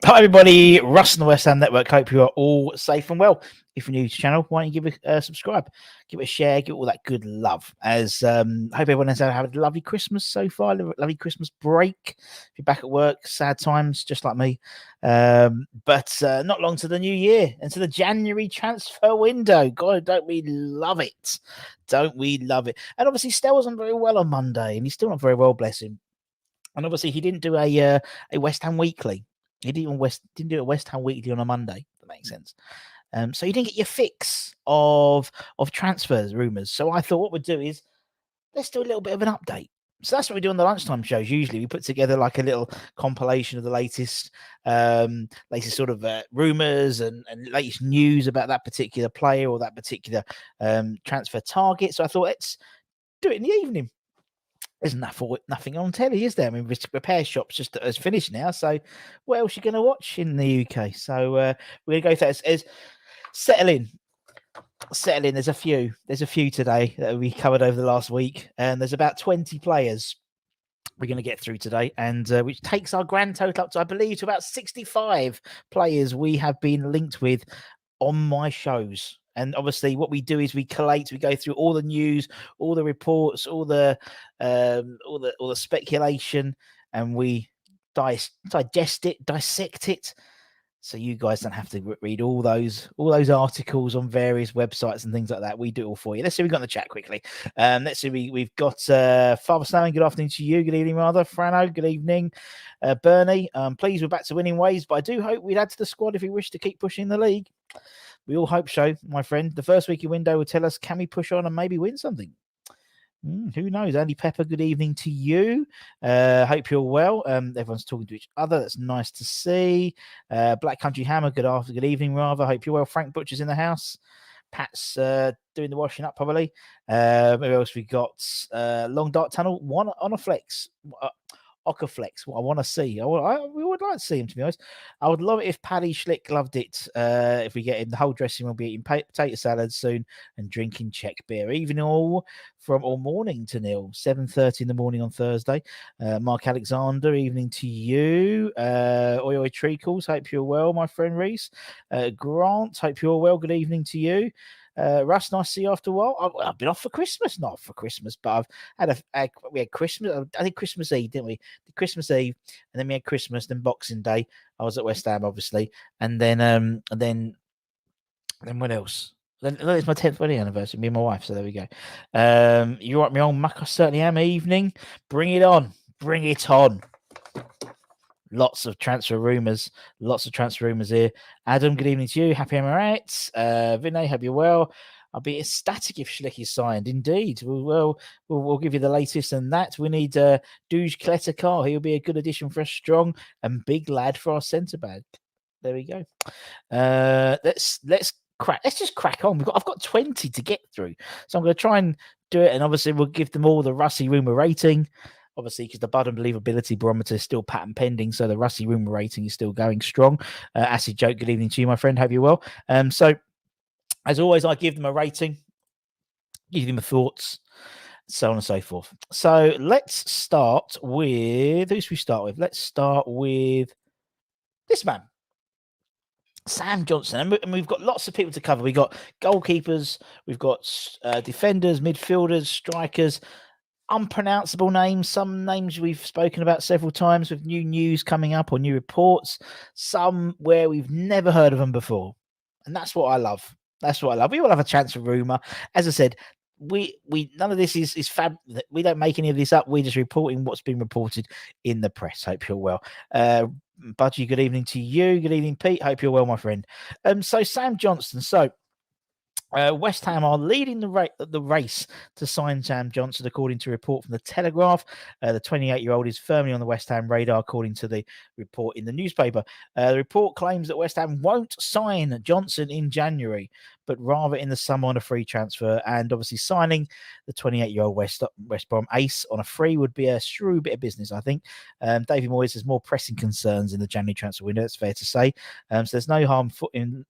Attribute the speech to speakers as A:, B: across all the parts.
A: Hi everybody, Russ and the West Ham Network. Hope you are all safe and well. If you're new to the channel, why don't you give it a subscribe, give it a share, give it all that good love. As hope everyone has had a lovely Christmas so far, lovely Christmas break. If you're back at work, sad times, just like me. But not long to the new year and to the January transfer window. God, don't we love it? Don't we love it? And obviously, Stell wasn't very well on Monday, and he's still not very well, bless him. And obviously, he didn't do a West Ham Weekly. He didn't do a West Ham Weekly on a Monday. If that makes sense. So you didn't get your fix of transfers, rumours. So I thought what we'd do is let's do a little bit of an update. So that's what we do on the lunchtime shows. Usually we put together like a little compilation of the latest sort of rumours and latest news about that particular player or that particular transfer target. So I thought let's do it in the evening. There's nothing on telly, is there? I mean, repair shops just has finished now. So what else are you going to watch in the UK? So we're going to go through as settle in. There's a few today that we covered over the last week, and there's about 20 players we're going to get through today, and which takes our grand total up to, I believe, to about 65 players we have been linked with on my shows. And obviously what we do is we collate, we go through all the news, all the reports, all the speculation, and we digest it, dissect it, so you guys don't have to read all those articles on various websites and things like that. We do it all for you. Let's see, we've got in the chat quickly. Let's see, we've got Father Snowing, good afternoon to you. Good evening, rather. Frano, good evening. Bernie, pleased we're back to winning ways, but I do hope we'd add to the squad if we wish to keep pushing the league. We all hope so, my friend. The first week in window will tell us, can we push on and maybe win something? Who knows? Andy Pepper, good evening to you. Hope you're well. Everyone's talking to each other. That's nice to see. Black Country Hammer, good evening, rather. Hope you're well. Frank Butcher's in the house. Pat's doing the washing up, probably. Who else we got? Long Dark Tunnel, one on a flex. Ockerflex, what I want to see. We would like to see him, to be honest. I would love it if Paddy Schlick loved it. If we get him, the whole dressing room will be eating potato salad soon and drinking Czech beer, even all morning to nil. 7:30 in the morning on Thursday. Mark Alexander, evening to you. Oi Treacles, hope you're well, my friend Reese. Grant, hope you're well. Good evening to you. Russ, nice to see you after a while. I've been off for Christmas, not for Christmas, but we had Christmas. I think Christmas Eve, didn't we? Christmas Eve, and then we had Christmas, then Boxing Day. I was at West Ham, obviously, and then what else? Then it's my 10th wedding anniversary, me and my wife. So there we go. You right, me old muck? I certainly am. Evening, bring it on, bring it on. Lots of transfer rumours here. Adam, good evening to you. Happy Emirates. Vinay, hope you're well. I'll be ecstatic if Schlick is signed. Indeed. We'll give you the latest on that. We need Duj Kletekar. He'll be a good addition for us, strong and big lad for our centre back. There we go. Let's just crack on. I've got 20 to get through, so I'm going to try and do it. And obviously, we'll give them all the Rusty Rumour rating. Obviously, because the Bud Unbelievability Barometer is still patent pending, so the Rusty Rumour rating is still going strong. Acid Joke, good evening to you, my friend. Hope you're well. So, as always, I give them a rating, give them my thoughts, so on and so forth. So, let's start with... Who should we start with? Let's start with this man, Sam Johnson. And we've got lots of people to cover. We've got goalkeepers, we've got defenders, midfielders, strikers, unpronounceable names, some names we've spoken about several times with new news coming up or new reports, some where we've never heard of them before. And that's what I love. We all have a chance for rumour. As I said, we none of this is fab. We don't make any of this up. We're just reporting what's been reported in the press. Hope you're well. Budgie, good evening to you. Good evening, Pete. Hope you're well, my friend. So Sam Johnson. So West Ham are leading the race to sign Sam Johnson, according to a report from the Telegraph. The 28-year-old is firmly on the West Ham radar, according to the report in the newspaper. The report claims that West Ham won't sign Johnson in January, but rather in the summer on a free transfer. And obviously signing the 28-year-old West Brom ace on a free would be a shrewd bit of business, I think. David Moyes has more pressing concerns in the January transfer window, it's fair to say. So there's no harm in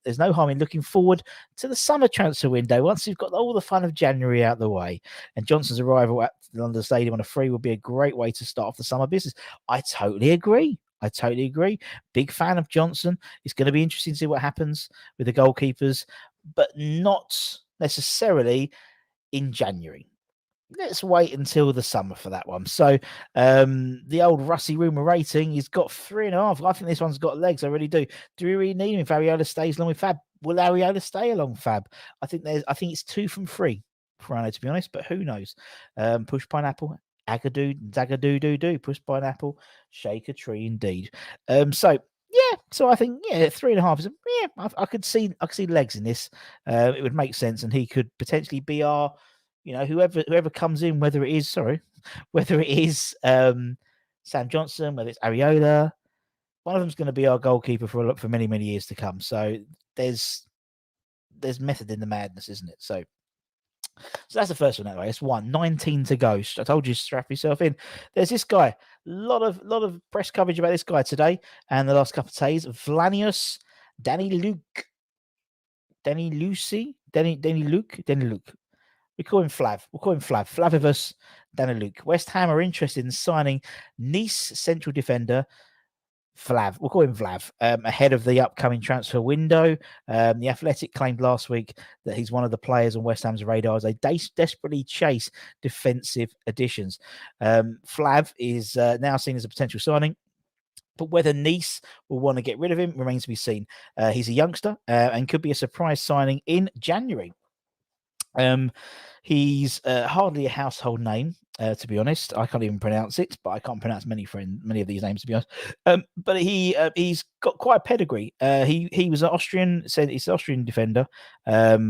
A: looking forward to the summer transfer window once you've got all the fun of January out of the way. And Johnson's arrival at the London Stadium on a free would be a great way to start off the summer business. I totally agree. I totally agree. Big fan of Johnson. It's going to be interesting to see what happens with the goalkeepers, but not necessarily in January. Let's wait until the summer for that one. So the old Rusty Rumour rating, he's got 3.5. I think this one's got legs. I really do. Do we really need him if Areola stays along with Fab? Will Areola stay along Fab? I think it's 2 from 3 for Arno, to be honest, but who knows? Push pineapple, agadoo, zagadoo, push pineapple, shake a tree indeed. So I think 3.5 is I could see legs in this. It would make sense, and he could potentially be our, whoever comes in, whether it is Sam Johnson, whether it's Areola, one of them's going to be our goalkeeper for many, many years to come. So there's method in the madness, isn't it? So that's the first one that way. It's 19 to go. I told you, strap yourself in. There's this guy. Lot of press coverage about this guy today and the last couple of days. Vlanius, Danny Luke. We call him Flav. Flavivus Daniluk. West Ham are interested in signing Nice central defender Vlav. We'll call him Vlav ahead of the upcoming transfer window. The Athletic claimed last week that he's one of the players on West Ham's radar as they desperately chase defensive additions. Flav is now seen as a potential signing. But whether Nice will want to get rid of him remains to be seen. He's a youngster and could be a surprise signing in January. He's hardly a household name, to be honest. I can't even pronounce it, but I can't pronounce many of these names, to be honest. But he's got quite a pedigree. He was an Austrian, said he's an Austrian defender,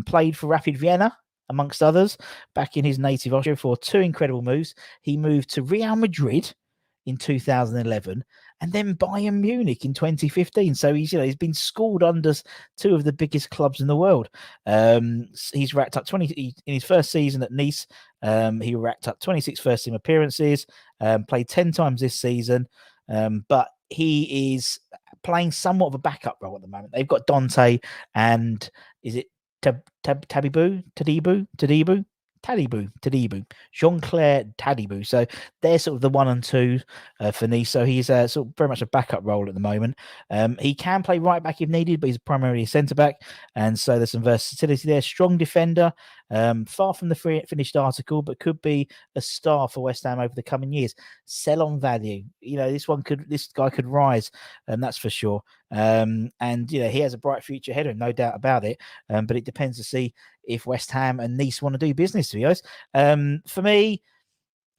A: played for Rapid Vienna, amongst others, back in his native Austria for 2 incredible moves. He moved to Real Madrid in 2011 and then Bayern Munich in 2015. So he's been schooled under 2 of the biggest clubs in the world. He's racked up 20 in his first season at Nice. He racked up 26 first team appearances, played 10 times this season, but he is playing somewhat of a backup role at the moment. They've got Dante and is it Tadibu, Jean-Claire Tadibu. So they're sort of the 1 and 2 for Nice. So he's sort of very much a backup role at the moment. He can play right back if needed, but he's primarily a centre back. And so there's some versatility there. Strong defender, far from the finished article, but could be a star for West Ham over the coming years. Sell on value. This guy could rise, that's for sure. And he has a bright future ahead of him, no doubt about it. But it depends to see if West Ham and Nice want to do business, to be honest. For me,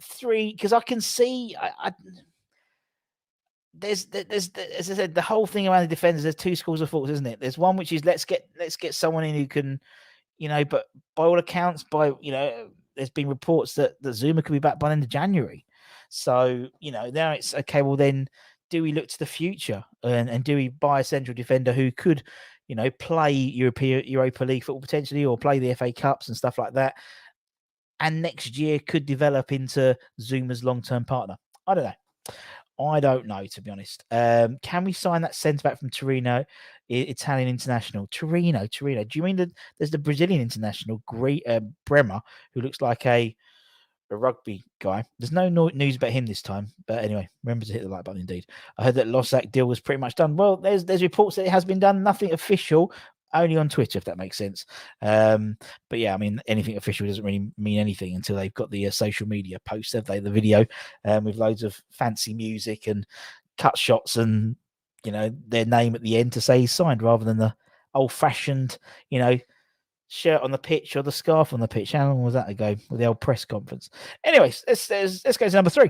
A: 3, because I can see there's as I said, the whole thing around the defenders, there's 2 schools of thought, isn't it? There's one which is let's get someone in who can, but by all accounts, there's been reports that Zuma could be back by the end of January. So, now it's okay, well then do we look to the future and do we buy a central defender who could play Europa League football potentially, or play the FA Cups and stuff like that, and next year could develop into Zuma's long-term partner? I don't know, to be honest. Can we sign that centre-back from Torino, Italian international? Torino. Do you mean that there's the Brazilian international, Bremer, who looks like a rugby guy? There's no news about him this time, but anyway, remember to hit the like button indeed. I heard that Losak deal was pretty much done. Well, there's reports that it has been done, nothing official, only on Twitter, if that makes sense. But yeah, I mean, anything official doesn't really mean anything until they've got the social media posts, have they? The video with loads of fancy music and cut shots and their name at the end to say he's signed, rather than the old-fashioned shirt on the pitch or the scarf on the pitch. How long was that ago with the old press conference? Anyways, let's go to number 3.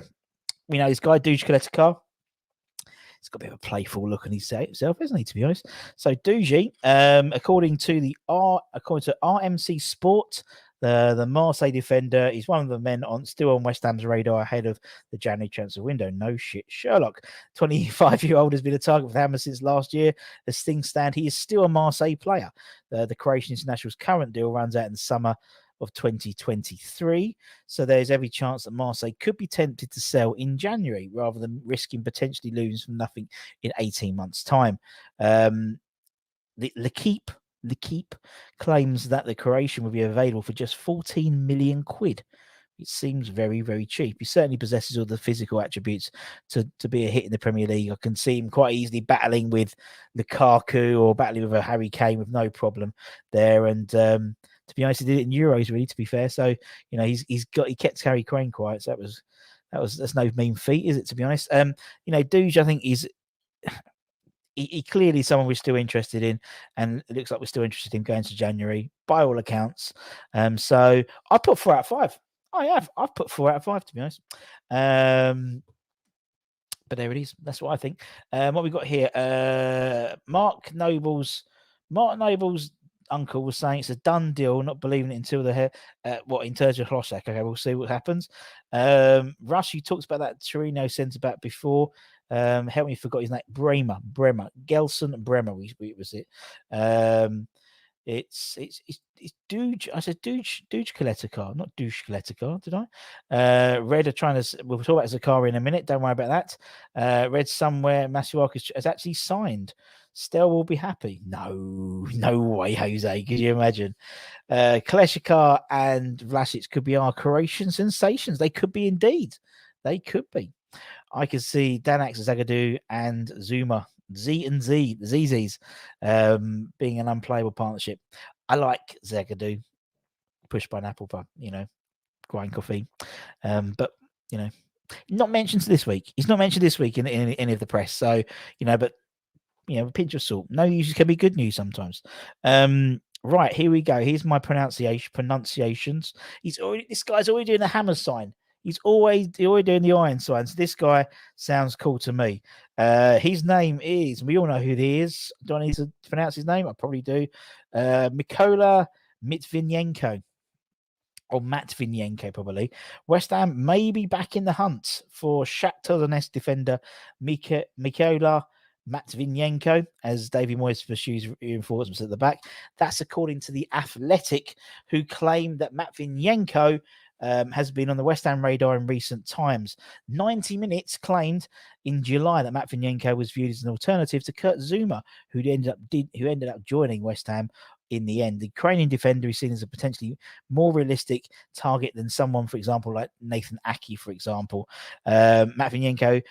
A: We know this guy, Nketiah. He's got a bit of a playful look on himself, isn't he, to be honest? So Duji, according to RMC Sport, the Marseille defender, is one of the men still on West Ham's radar ahead of the January transfer window. No shit, Sherlock. 25-year-old has been a target for the Hammers since last year. As things stand, he is still a Marseille player. The Croatian international's current deal runs out in the summer of 2023. So there's every chance that Marseille could be tempted to sell in January rather than risking potentially losing from nothing in 18 months' time. L'Equipe claims that the Croatian will be available for just 14 million quid, it seems very, very cheap. He certainly possesses all the physical attributes to be a hit in the Premier League. I can see him quite easily battling with Lukaku or battling with a Harry Kane with no problem there. And to be honest, he did it in Euros, really, to be fair. So, you know, he kept Harry Kane quiet. So that's no mean feat, is it, to be honest? You know, Duge, I think he clearly someone we're still interested in, and it looks like we're still interested in going to January by all accounts. So I put 4 out of 5. I've put 4 out of 5, to be honest. But there it is. That's what I think. What we got here? Mark Noble's uncle was saying it's a done deal, not believing it until in terms of Hlosak. Okay, we'll see what happens. Russ, you talked about that Torino centre back before. Help me, forgot his name. Bremer, Gelson Bremer. Was it? It's Duge. I said Duge Kaletikar, not Duge Kaletikar, did I? Red are trying to. We'll talk about Zakaria in a minute. Don't worry about that. Read somewhere Masuaku has actually signed. Stel will be happy. No way, Jose. Could you imagine? Kaleshikar and Vlasic could be our Croatian sensations. They could be indeed. They could be. I could see Danax, Zagadou, and Zuma, Z and Z, the ZZs, being an unplayable partnership. I like Zagadou, pushed by an apple pie, you know, grind coffee. But, you know, not mentioned this week. He's not mentioned this week in any of the press. So, you know, but, you know, a pinch of salt. No news can be good news sometimes. Right, here we go. Here's my pronunciations. This guy's already doing the hammer sign. He's always doing the iron signs. This guy sounds cool to me. His name is, we all know who he is. Do I need to pronounce his name? I probably do. Mykola Mitvinenko. Or Matvinenko, probably. West Ham may be back in the hunt for Shakhtar Donetsk defender Mykola Matvinenko as David Moyes pursues reinforcements at the back. That's according to The Athletic, who claim that Matvinenko has been on the West Ham radar in recent times. 90 Minutes claimed in July that Matvinenko was viewed as an alternative to Kurt Zouma, who ended up joining West Ham in the end. The Ukrainian defender is seen as a potentially more realistic target than someone, for example, like Nathan Aki, for example. Matvinenko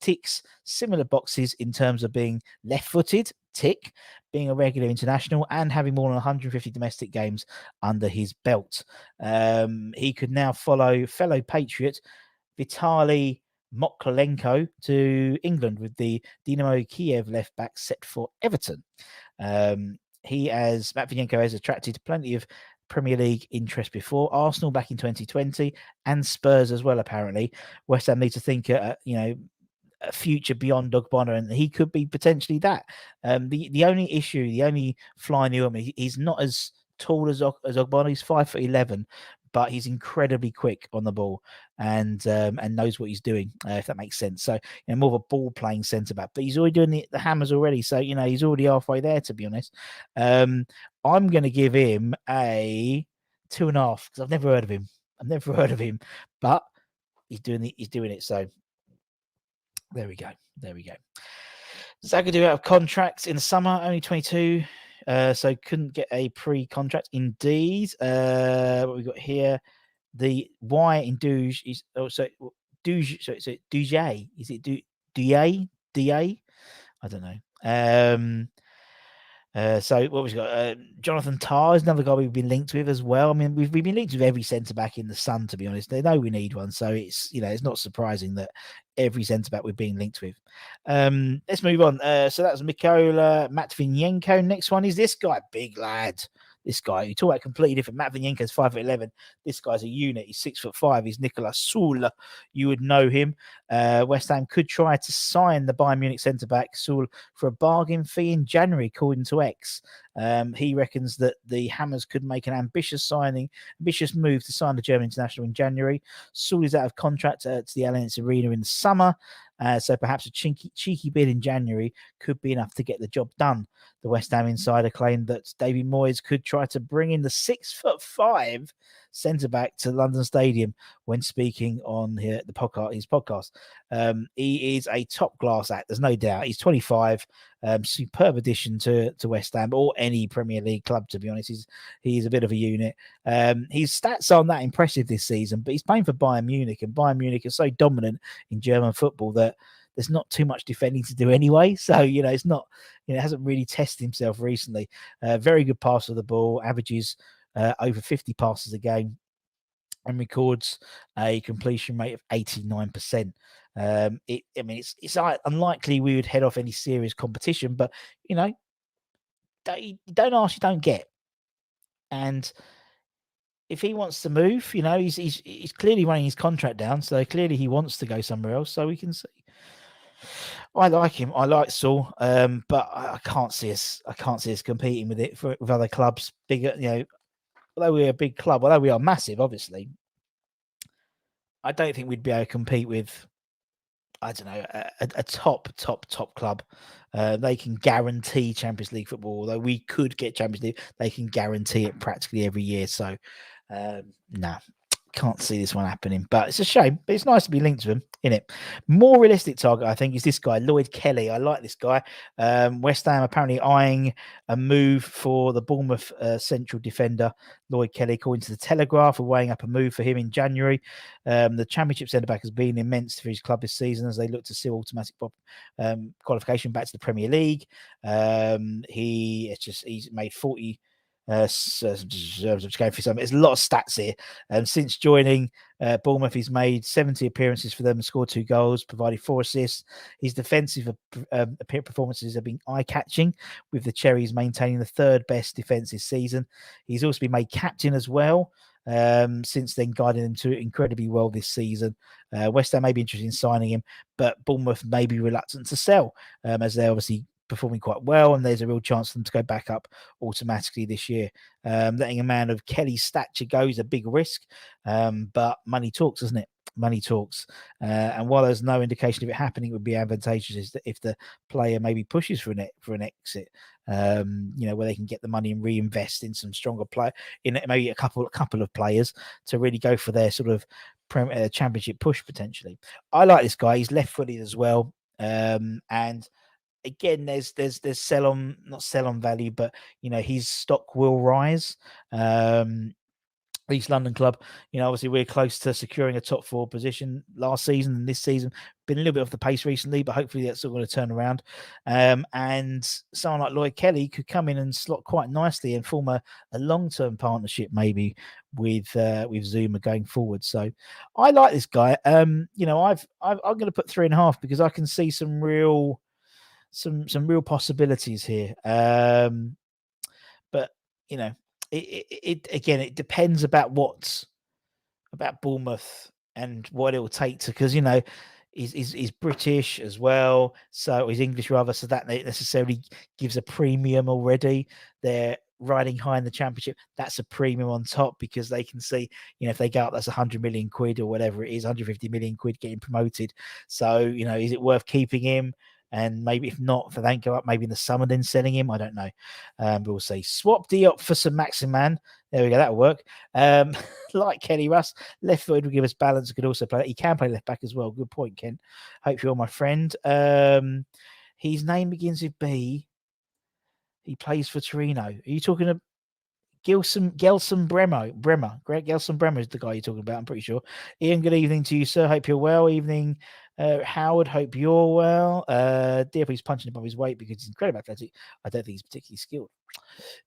A: ticks similar boxes in terms of being left-footed, tick, being a regular international, and having more than 150 domestic games under his belt. He could now follow fellow Patriot Vitaly Mokolenko to England with the Dynamo Kiev left back set for Everton. Matvinenko has attracted plenty of Premier League interest before. Arsenal back in 2020 and Spurs as well, apparently. West Ham need to think, a future beyond Ogbonna, and he could be potentially that. The only fly in the ointment, he's not as tall as Ogbonna. He's 5'11", but he's incredibly quick on the ball and knows what he's doing, if that makes sense. So, you know, more of a ball playing centre back, but he's already doing the hammers already. So, you know, he's already halfway there, to be honest. I'm going to give him a 2.5 because I've never heard of him, but he's doing it. So there we go. Zagadou out of contract in the summer, only 22. So couldn't get a pre-contract. Indeed. What we got here, the Y in Duge is Duge. So Duge, is it Da? I don't know. So what we've got, Jonathan Tarr is another guy we've been linked with as well. I mean, we've been linked with every centre back in the Sun, to be honest. They know we need one, so it's not surprising that every centre back we're being linked with. Let's move on. So that's Mykola Matvinenko. Next one is this guy, big lad. This guy, you talk about completely different. Matvinenko's 5'11". This guy's a unit. He's 6'5". He's Nicolas Sule. You would know him. West Ham could try to sign the Bayern Munich centre back Sule for a bargain fee in January, according to X. He reckons that the Hammers could make an ambitious move to sign the German international in January. Sule is out of contract to the Allianz Arena in the summer. So perhaps a cheeky bid in January could be enough to get the job done. The West Ham insider claimed that David Moyes could try to bring in the 6'5" centre-back to London Stadium when speaking on his podcast. He is a top-class act, there's no doubt. He's 25, superb addition to West Ham or any Premier League club, to be honest. He's a bit of a unit. His stats aren't that impressive this season, but he's playing for Bayern Munich, and Bayern Munich is so dominant in German football that there's not too much defending to do anyway. So, it's not, hasn't really tested himself recently. Very good pass of the ball, averages over 50 passes a game, and records a completion rate of 89%. It's unlikely we would head off any serious competition, but, don't ask, you don't get. And if he wants to move, he's clearly running his contract down, so clearly he wants to go somewhere else. So we can see. I like him. I like Sule, but I can't see us. I can't see us competing with it with other clubs bigger. Although we're a big club, although we are massive, obviously, I don't think we'd be able to compete with, I don't know, a top club. They can guarantee Champions League football. Although we could get Champions League, they can guarantee it practically every year. So, no. Can't see this one happening, but it's a shame. But it's nice to be linked to him, innit? More realistic target, I think, is this guy, Lloyd Kelly. I like this guy. West Ham apparently eyeing a move for the Bournemouth central defender, Lloyd Kelly, according to the Telegraph. We're weighing up a move for him in January. The Championship centre-back has been immense for his club this season as they look to seal automatic qualification back to the Premier League. He's made 40... just going through some. There's a lot of stats here. Since joining Bournemouth, he's made 70 appearances for them and scored 2 goals, provided 4 assists. His defensive performances have been eye-catching, with the Cherries maintaining the 3rd best defence this season. He's also been made captain as well, since then, guiding them to incredibly well this season. West Ham may be interested in signing him, but Bournemouth may be reluctant to sell, as they're obviously performing quite well, and there's a real chance for them to go back up automatically this year. Letting a man of Kelly's stature go is a big risk, but money talks, doesn't it? Money talks. And while there's no indication of it happening, it would be advantageous if the player maybe pushes for an exit, where they can get the money and reinvest in some stronger player, in maybe a couple of players to really go for their sort of championship push potentially. I like this guy. He's left-footed as well, and again, there's not sell on value, but his stock will rise. East London club, obviously we're close to securing a top 4 position last season, and this season been a little bit off the pace recently, but hopefully that's all going to turn around. And someone like Lloyd Kelly could come in and slot quite nicely and form a long-term partnership maybe with Zuma going forward. So I like this guy. I'm going to put 3.5 because I can see some real possibilities here. But it depends about Bournemouth and what it will take to, because he's British as well, so he's English rather, so that necessarily gives a premium already. They're riding high in the Championship. That's a premium on top because they can see, if they go up, that's 100 million quid or whatever it is, 150 million quid getting promoted. So, is it worth keeping him? And maybe if not, if they don't go up, maybe in the summer then selling him. I don't know. We'll see. Swap Diop for some Maximan. There we go. That'll work. Like Kenny Russ, left footed will give us balance. Could also play. He can play left back as well. Good point, Ken. Hope you're my friend. His name begins with B. He plays for Torino. Are you talking about Gelson Bremer? Greg Gelson Bremer is the guy you're talking about, I'm pretty sure. Ian, good evening to you, sir. Hope you're well. Evening, Howard. Hope you're well. Diop, he's punching above his weight because he's incredibly athletic. I don't think he's particularly skilled.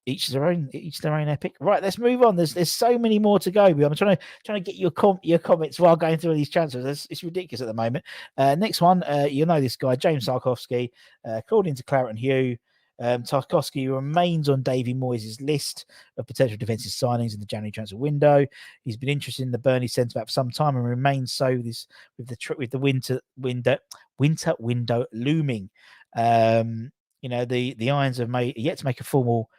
A: Each their own epic. Right, let's move on. There's so many more to go. I'm trying to get your comments while going through these transfers. It's ridiculous at the moment. Next one, this guy, James Sarkowski, called into Claret and Hugh. Tarkowski remains on Davy Moyes' list of potential defensive signings in the January transfer window. He's been interested in the Burnley centre-back for some time and remains so with the winter window looming. The Irons have yet to make a formal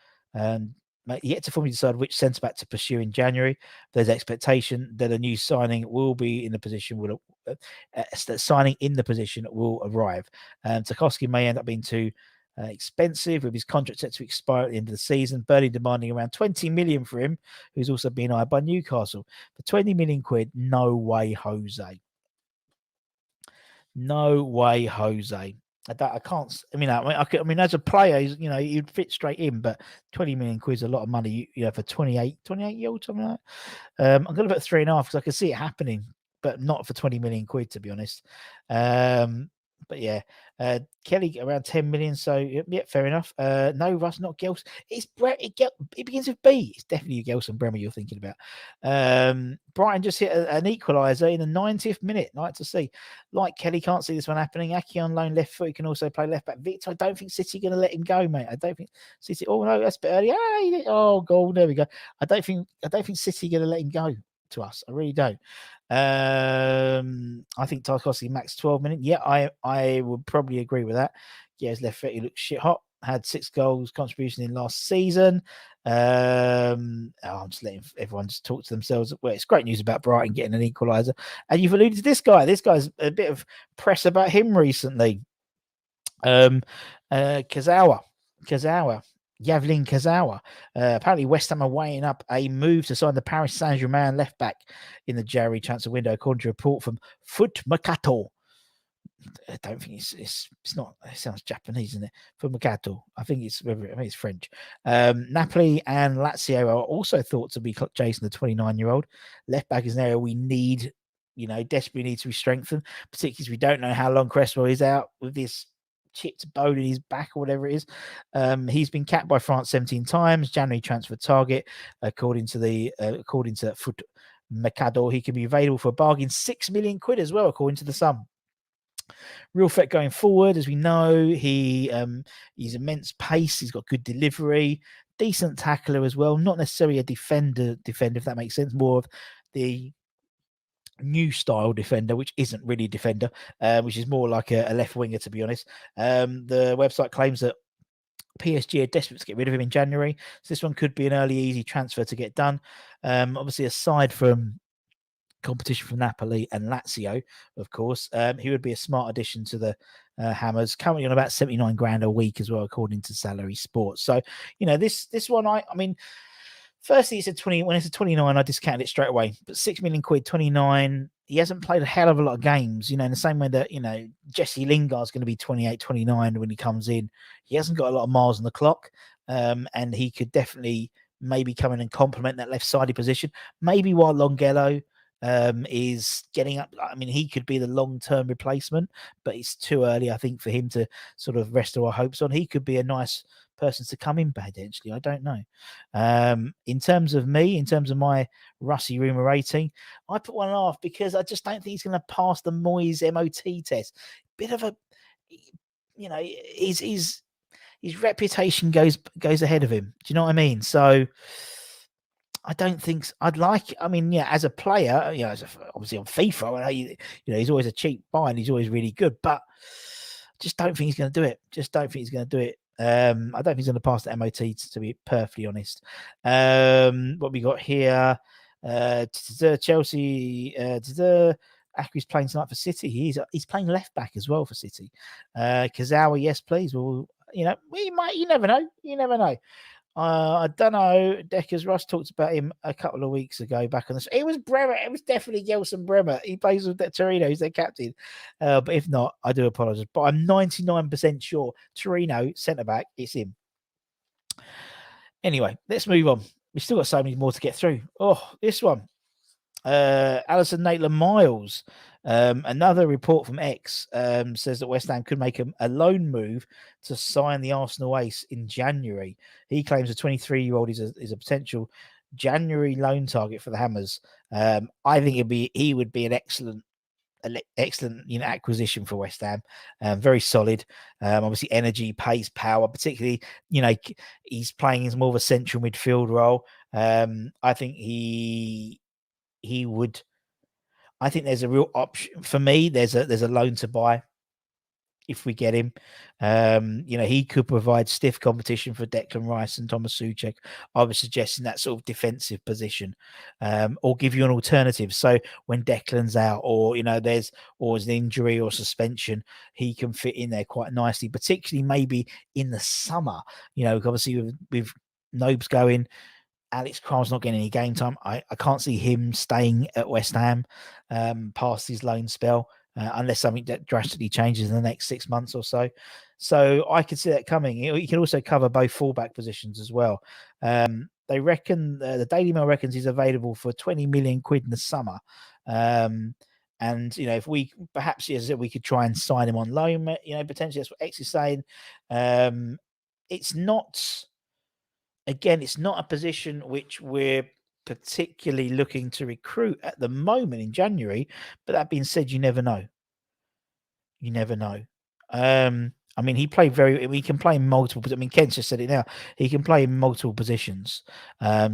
A: yet to formally decide which centre-back to pursue in January. There's expectation that a new signing will be in the position that signing in the position will arrive. Tarkowski may end up being too expensive, with his contract set to expire at the end of the season. Burnley demanding around 20 million for him, who's also being eyed by Newcastle. For 20 million quid, no way, Jose. No way, Jose. I can't. I mean, as a player, you'd fit straight in. But 20 million quid is a lot of money. For 28-year-old, something like that. I'm going to put 3.5 because I can see it happening, but not for 20 million quid, to be honest. But yeah, Kelly around 10 million. So yeah, fair enough. No, Russ, not Gels. It's it begins with B. It's definitely Gelson Bremer you're thinking about. Brighton just hit an equaliser in the 90th minute. Like to see. Like Kelly, can't see this one happening. Aki on loan left foot. He can also play left back. Victor, I don't think City are going to let him go, mate. I don't think City. Oh no, that's a bit early. Oh, goal. There we go. I don't think City are going to let him go to us. I really don't. I think Tarkowski max 12 minutes. Yeah, I would probably agree with that. Yeah, his left foot, he looks shit hot. Had 6 goals contribution in last season. I'm just letting everyone just talk to themselves. Well, it's great news about Brighton getting an equaliser. And you've alluded to this guy. This guy's a bit of press about him recently. Kazawa. Yavlin Kazawa. Apparently, West Ham are weighing up a move to sign the Paris Saint-Germain left back in the January transfer window, according to a report from Foot Mercato. I don't think it's not. It sounds Japanese, isn't it? For Mercato, I think it's French. Napoli and Lazio are also thought to be chasing the 29-year-old left back. Is an area we need, desperately need to be strengthened, particularly as we don't know how long Cresswell is out with this chipped bone in his back or whatever it is. He's been capped by France 17 times. January transfer target, according to Foot Mercado. He can be available for a bargain 6 million quid as well, according to the Sun. Real threat going forward, as we know. He's immense pace. He's got good delivery, decent tackler as well. Not necessarily a defender, if that makes sense. More of the new style defender, which isn't really a defender, which is more like a left winger, to be honest. The website claims that PSG are desperate to get rid of him in January, so this one could be an early, easy transfer to get done. Obviously, aside from competition from Napoli and Lazio, of course, he would be a smart addition to the Hammers. Currently on about 79 grand a week as well, according to Salary Sports. So, this one, I mean, firstly, it's a 20. When it's a 29, I discounted it straight away. But 6 million quid, 29. He hasn't played a hell of a lot of games, in the same way that, Jesse Lingard's going to be 28, 29 when he comes in. He hasn't got a lot of miles on the clock. And he could definitely maybe come in and complement that left-sided position. Maybe while Longello is getting up. I mean, he could be the long-term replacement, but it's too early, I think, for him to sort of rest our hopes on. He could be a nice person to come in potentially. I don't know. In terms of my Rusty Rumour rating, I put 1.5 because I just don't think he's going to pass the Moyes MOT test. Bit of a, his reputation goes ahead of him. Do you know what I mean? So I don't think as a player, obviously on FIFA, he's always a cheap buy and he's always really good, but just don't think he's going to do it. I don't think he's going to pass the MOT, to be perfectly honest. What we got here, Chelsea, Akri's playing tonight for City. He's playing left back as well for City. Kazawa, yes, please. Well, you never know. I don't know. Deckers Russ talked about him a couple of weeks ago back on the. It was Bremer. It was definitely Gelson Bremer. He plays with Torino. He's their captain. But if not, I do apologise. But I'm 99% sure Torino centre back. It's him. Anyway, let's move on. We've still got so many more to get through. Oh, this one. Alison Maitland-Miles. Another report from X says that West Ham could make a loan move to sign the Arsenal ace in January. He claims a 23-year-old is a potential January loan target for the Hammers. I think he would be an excellent acquisition for West Ham. Very solid. Obviously, energy, pace, power. Particularly, he's playing as more of a central midfield role. I think he would. I think there's a real option for me. There's a loan to buy if we get him. He could provide stiff competition for Declan Rice and Thomas Souček. I was suggesting that sort of defensive position, or give you an alternative. So when Declan's out, or there's an injury or suspension, he can fit in there quite nicely, particularly maybe in the summer. Obviously with Nobes going, Alex Kral's not getting any game time. I can't see him staying at West Ham past his loan spell. Unless something that drastically changes in the next 6 months or so. So I could see that coming. He can also cover both fullback positions as well. They reckon, the Daily Mail reckons he's available for 20 million quid in the summer. And, if we, perhaps, as I said, we could try and sign him on loan, potentially that's what X is saying. It's not a position which we're particularly looking to recruit at the moment in January, but that being said, you never know. He can play in multiple, I mean, Kent just said it now, he can play in multiple positions.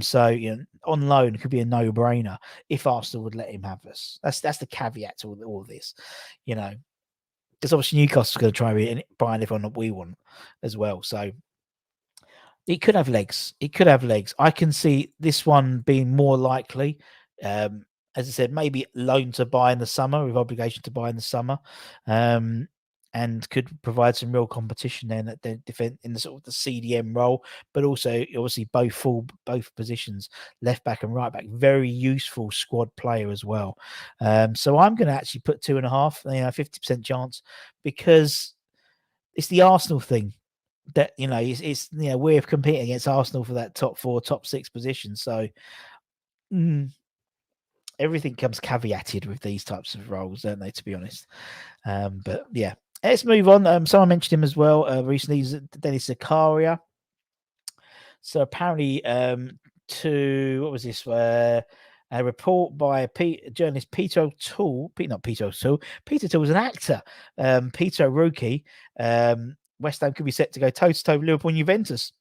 A: So on loan could be a no-brainer if Arsenal would let him have us. That's the caveat to all this, because obviously Newcastle's going to try and buy everyone that we want as well. So it could have legs. I can see this one being more likely. As I said, maybe loan to buy in the summer, with obligation to buy in the summer, and could provide some real competition then at the defense in the sort of the CDM role, but also obviously both positions, left back and right back, very useful squad player as well. So I'm going to actually put 2.5, 50% chance, because it's the Arsenal thing. That it's we're competing against Arsenal for that top 4, top 6 position. So everything comes caveated with these types of roles, don't they? To be honest, but yeah, let's move on. Someone mentioned him as well recently. He's Dennis Zakaria. So apparently, what was this? A report by journalist Peter O'Toole. Peter O'Toole was an actor. Peter O'Rourke. West Ham could be set to go toe-to-toe with Liverpool and Juventus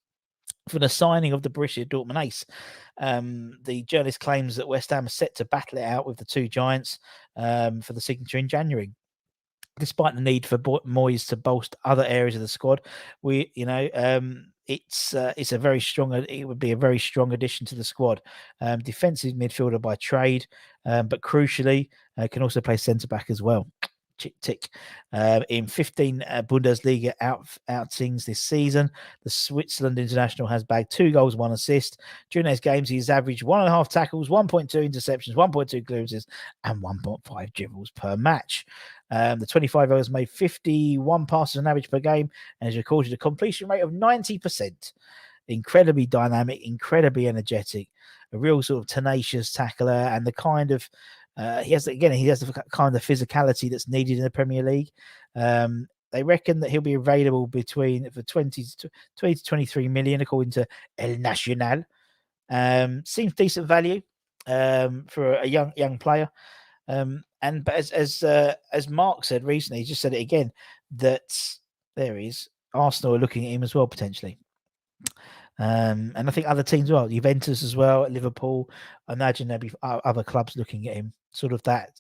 A: for the signing of the Borussia Dortmund ace. The journalist claims that West Ham are set to battle it out with the two giants for the signature in January. Despite the need for Moyes to bolster other areas of the squad, it's a very strong. It would be a very strong addition to the squad. Defensive midfielder by trade, but crucially can also play centre back as well. Tick. In 15 Bundesliga outings this season, the Switzerland international has bagged 2 goals, 1 assist. During those games, he's averaged 1.5 tackles, 1.2 interceptions, 1.2 clearances, and 1.5 dribbles per match. The 25-year-old has made 51 passes on average per game and has recorded a completion rate of 90%. Incredibly dynamic, incredibly energetic, a real sort of tenacious tackler, and the kind of he has the kind of physicality that's needed in the Premier League. They reckon that he'll be available for 20 to 23 million, according to El Nacional. Seems decent value for a young player. But as Mark said recently, he just said it again, that there is Arsenal are looking at him as well potentially. And I think other teams as well, Juventus as well, Liverpool. I imagine there'll be other clubs looking at him. Sort of that,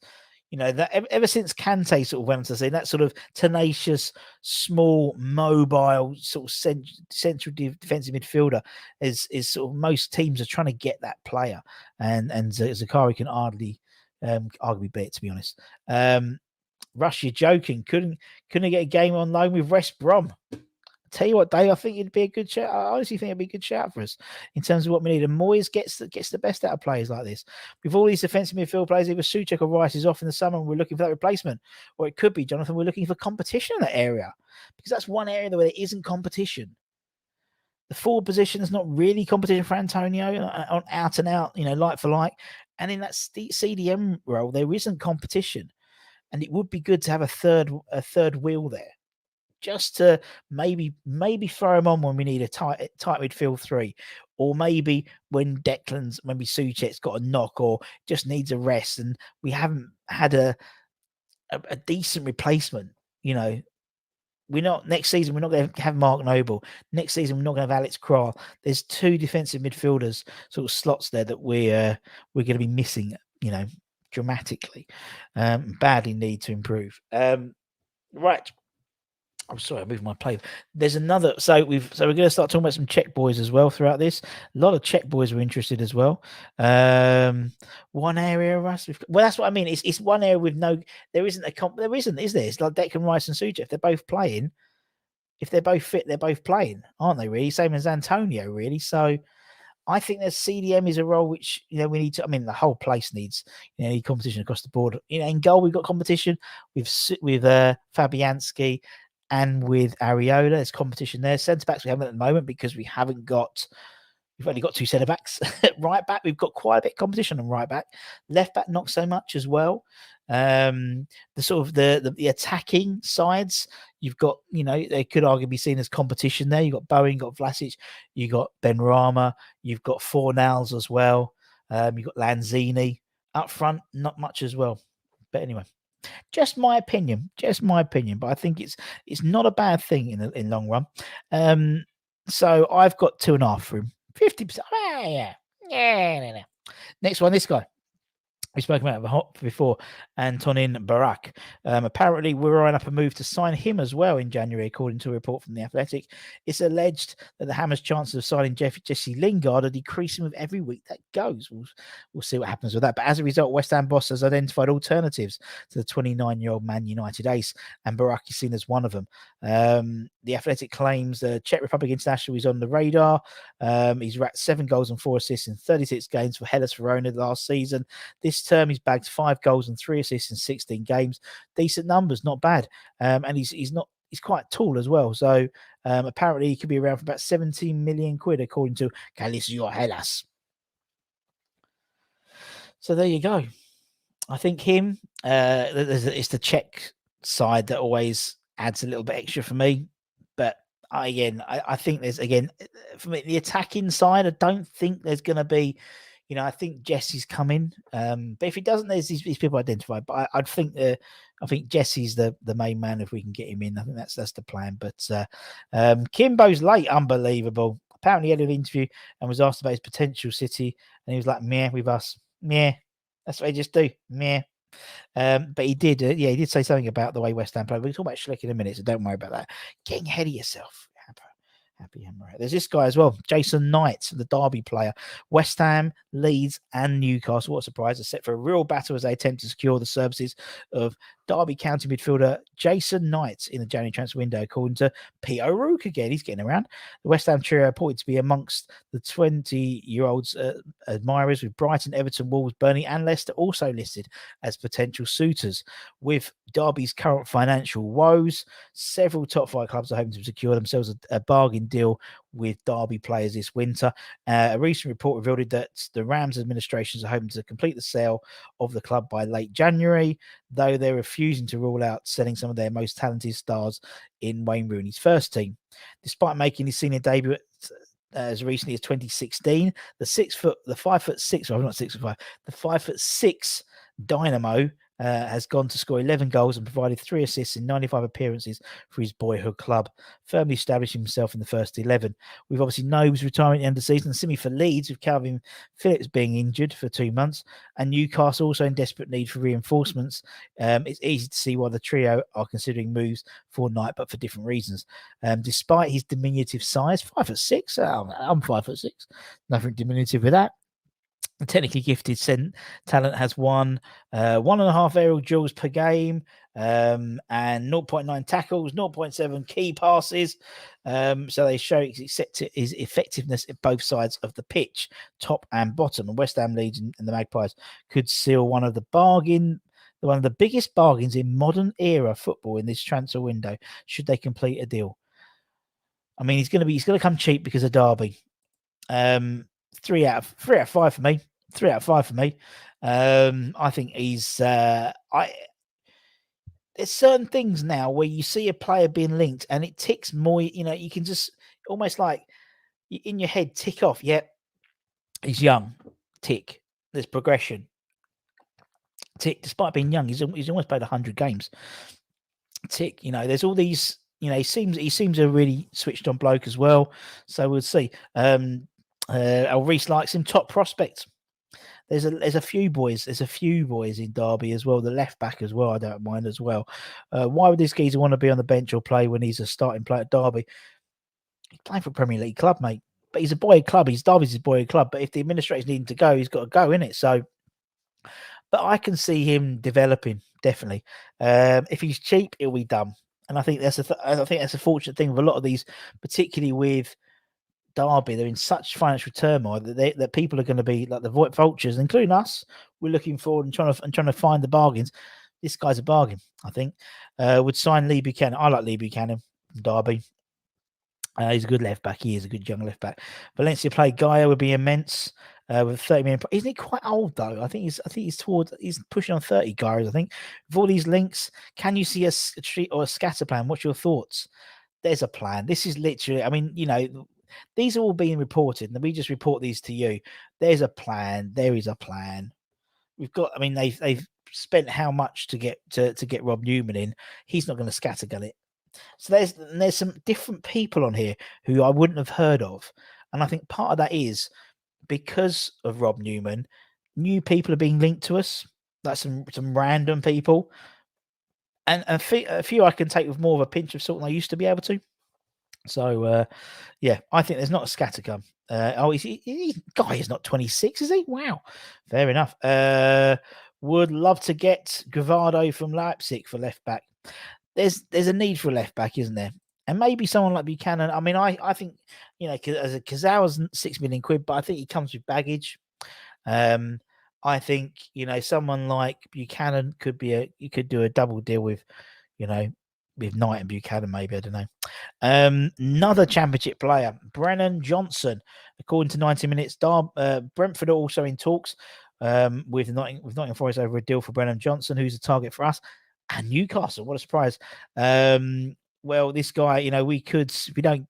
A: that ever since Kante sort of went to say that sort of tenacious, small, mobile sort of central defensive midfielder is sort of most teams are trying to get that player, and Zakaria can hardly arguably beat it, to be honest. Rush, you're joking. Couldn't get a game on loan with West Brom. Tell you what, Dave, I think it'd be a good shout. I honestly think it'd be a good shout for us in terms of what we need. And Moyes gets the best out of players like this. With all these defensive midfield players, either Souček or Rice is off in the summer and we're looking for that replacement. Or it could be, Jonathan, we're looking for competition in that area. Because that's one area where there isn't competition. The forward position is not really competition for Antonio on out and out, like for like. And in that CDM role, there isn't competition. And it would be good to have a third wheel there. Just to maybe throw him on when we need a tight midfield 3, or maybe when Souček's got a knock or just needs a rest, and we haven't had a decent replacement. We're not next season. We're not going to have Mark Noble next season. We're not going to have Alex Kral. There's 2 defensive midfielders sort of slots there that we're going to be missing. Dramatically. Badly need to improve. Right. I'm sorry, I moved my plate. There's another. So we're going to start talking about some Czech boys as well throughout this. A lot of Czech boys were interested as well. One area, Russ. Well, that's what I mean. It's one area with no. There isn't a There isn't, is there? It's like Declan Rice and Suja. If they're both playing, if they're both fit, they're both playing, aren't they? Really, same as Antonio. Really, so. I think that CDM is a role which, we need to, the whole place needs, competition across the board. In goal, we've got competition with Fabianski and with Areola. There's competition there. Centre backs we haven't at the moment because we've only got 2 centre backs. Right back, we've got quite a bit of competition on right back. Left back, not so much as well. The sort of the attacking sides, you've got, they could arguably be seen as competition there. You've got Bowen, you've got Vlasic, you've got Benrahma, you've got Fornals as well. You've got Lanzini up front, not much as well. But anyway, just my opinion. But I think it's not a bad thing in long run. So I've got 2.5 for him. 50%. Yeah. Next one, this guy. We spoke about it before, Antonin Barack. Apparently, we're eyeing up a move to sign him as well in January, according to a report from The Athletic. It's alleged that the Hammers' chances of signing Jesse Lingard are decreasing with every week that goes. We'll see what happens with that. But as a result, West Ham boss has identified alternatives to the 29-year-old Man United ace, and Barack is seen as one of them. The Athletic claims the Czech Republic international is on the radar. He's racked 7 goals and 4 assists in 36 games for Hellas Verona last season. This term, he's bagged 5 goals and 3 assists in 16 games. Decent numbers, not bad. And he's quite tall as well. So apparently he could be around for about 17 million quid, according to Calcio Hellas. So there you go. I think him, it's the Czech side that always adds a little bit extra for me. But I think there's, for me, the attacking side, I don't think there's going to be, I think Jesse's coming. But if he doesn't, there's these people identified. But I think Jesse's the main man if we can get him in. I think that's the plan. But Kimbo's late, unbelievable. Apparently he had an interview and was asked about his potential City, and he was like, meh, with us. Meh. That's what they just do. Meh. But he did, he did say something about the way West Ham play. We'll talk about Schick in a minute, so don't worry about that. Getting ahead of yourself. Happy Hammer. There's this guy as well, Jason Knight, the Derby player. West Ham, Leeds, and Newcastle. What a surprise! Are set for a real battle as they attempt to secure the services of Derby County midfielder Jason Knight in the January transfer window, according to P. O'Rourke again. He's getting around. The West Ham trio reported to be amongst the 20-year-olds admirers, with Brighton, Everton, Wolves, Burnley, and Leicester also listed as potential suitors. With Derby's current financial woes, several top 5 clubs are hoping to secure themselves a bargain deal with Derby players this winter. A recent report revealed that the Rams administrations are hoping to complete the sale of the club by late January, though they're refusing to rule out selling some of their most talented stars in Wayne Rooney's first team. Despite making his senior debut as recently as 2016, the 5'6" Dynamo has gone to score 11 goals and provided 3 assists in 95 appearances for his boyhood club, firmly establishing himself in the first 11. We've obviously know he was retiring at the end of the season. Simi for Leeds, with Calvin Phillips being injured for 2 months, and Newcastle also in desperate need for reinforcements. It's easy to see why the trio are considering moves for Knight, but for different reasons. Despite his diminutive size, 5'6", I'm 5'6", nothing diminutive with that. The technically gifted talent has 1.5 aerial duels per game, and 0.9 tackles, 0.7 key passes. So they show his effectiveness at both sides of the pitch, top and bottom. And West Ham, Leeds, and the Magpies could seal one of the biggest bargains in modern era football in this transfer window, should they complete a deal. I mean, he's going to come cheap because of Derby. 3 out of 5 for me. 3 out of 5 for me. I think he's. There's certain things now where you see a player being linked and it ticks more. You can just almost like in your head tick off. Yep, he's young. Tick. There's progression. Tick. Despite being young, he's almost played 100 games. Tick. There's all these. He seems a really switched on bloke as well. So we'll see. Reece likes him, top prospect. there's a few boys. There's a few boys in Derby as well. The left back as well. I don't mind as well. Why would this geezer want to be on the bench or play when he's a starting player at Derby? He's playing for a Premier League club, mate. But he's a boy club. Derby's his boy club. But if the administrators need him to go, he's got to go, innit? So, but I can see him developing definitely. If he's cheap, he'll be done. And I think that's a fortunate thing with a lot of these, particularly with Derby. They're in such financial turmoil that people are going to be like the vultures, including us. We're looking forward and trying to find the bargains. This guy's a bargain, I think. Would sign Lee Buchanan. I like Lee Buchanan from Derby. He's a good left back. He is a good young left back. Valencia play Gaia would be immense with 30 million. Isn't he quite old though? I think he's pushing on 30 guys. I think with all these links, can you see a street or a scatter plan? What's your thoughts? There's a plan. This is literally, I mean, these are all being reported, and we just report these to you. There's a plan. There is a plan. We've got. I mean, they've spent how much to get Rob Newman in? He's not going to scattergun it. So there's some different people on here who I wouldn't have heard of, and I think part of that is because of Rob Newman. New people are being linked to us, like some random people, and a few I can take with more of a pinch of salt than I used to be able to. So yeah, I think there's not a scattergun. Guy is not 26, is he? Wow, fair enough. Would love to get Gravado from Leipzig for left back. There's a need for a left back, isn't there? And maybe someone like Buchanan. I mean, I think as a Kazawa's £6 million, but I think he comes with baggage. I think someone like Buchanan could do a double deal with Knight and Buchanan, maybe, I don't know. Another Championship player, Brennan Johnson, according to 90 Minutes. Brentford are also in talks with Nottingham Forest over a deal for Brennan Johnson, who's a target for us. And Newcastle, what a surprise. Well, this guy, we could, if we don't,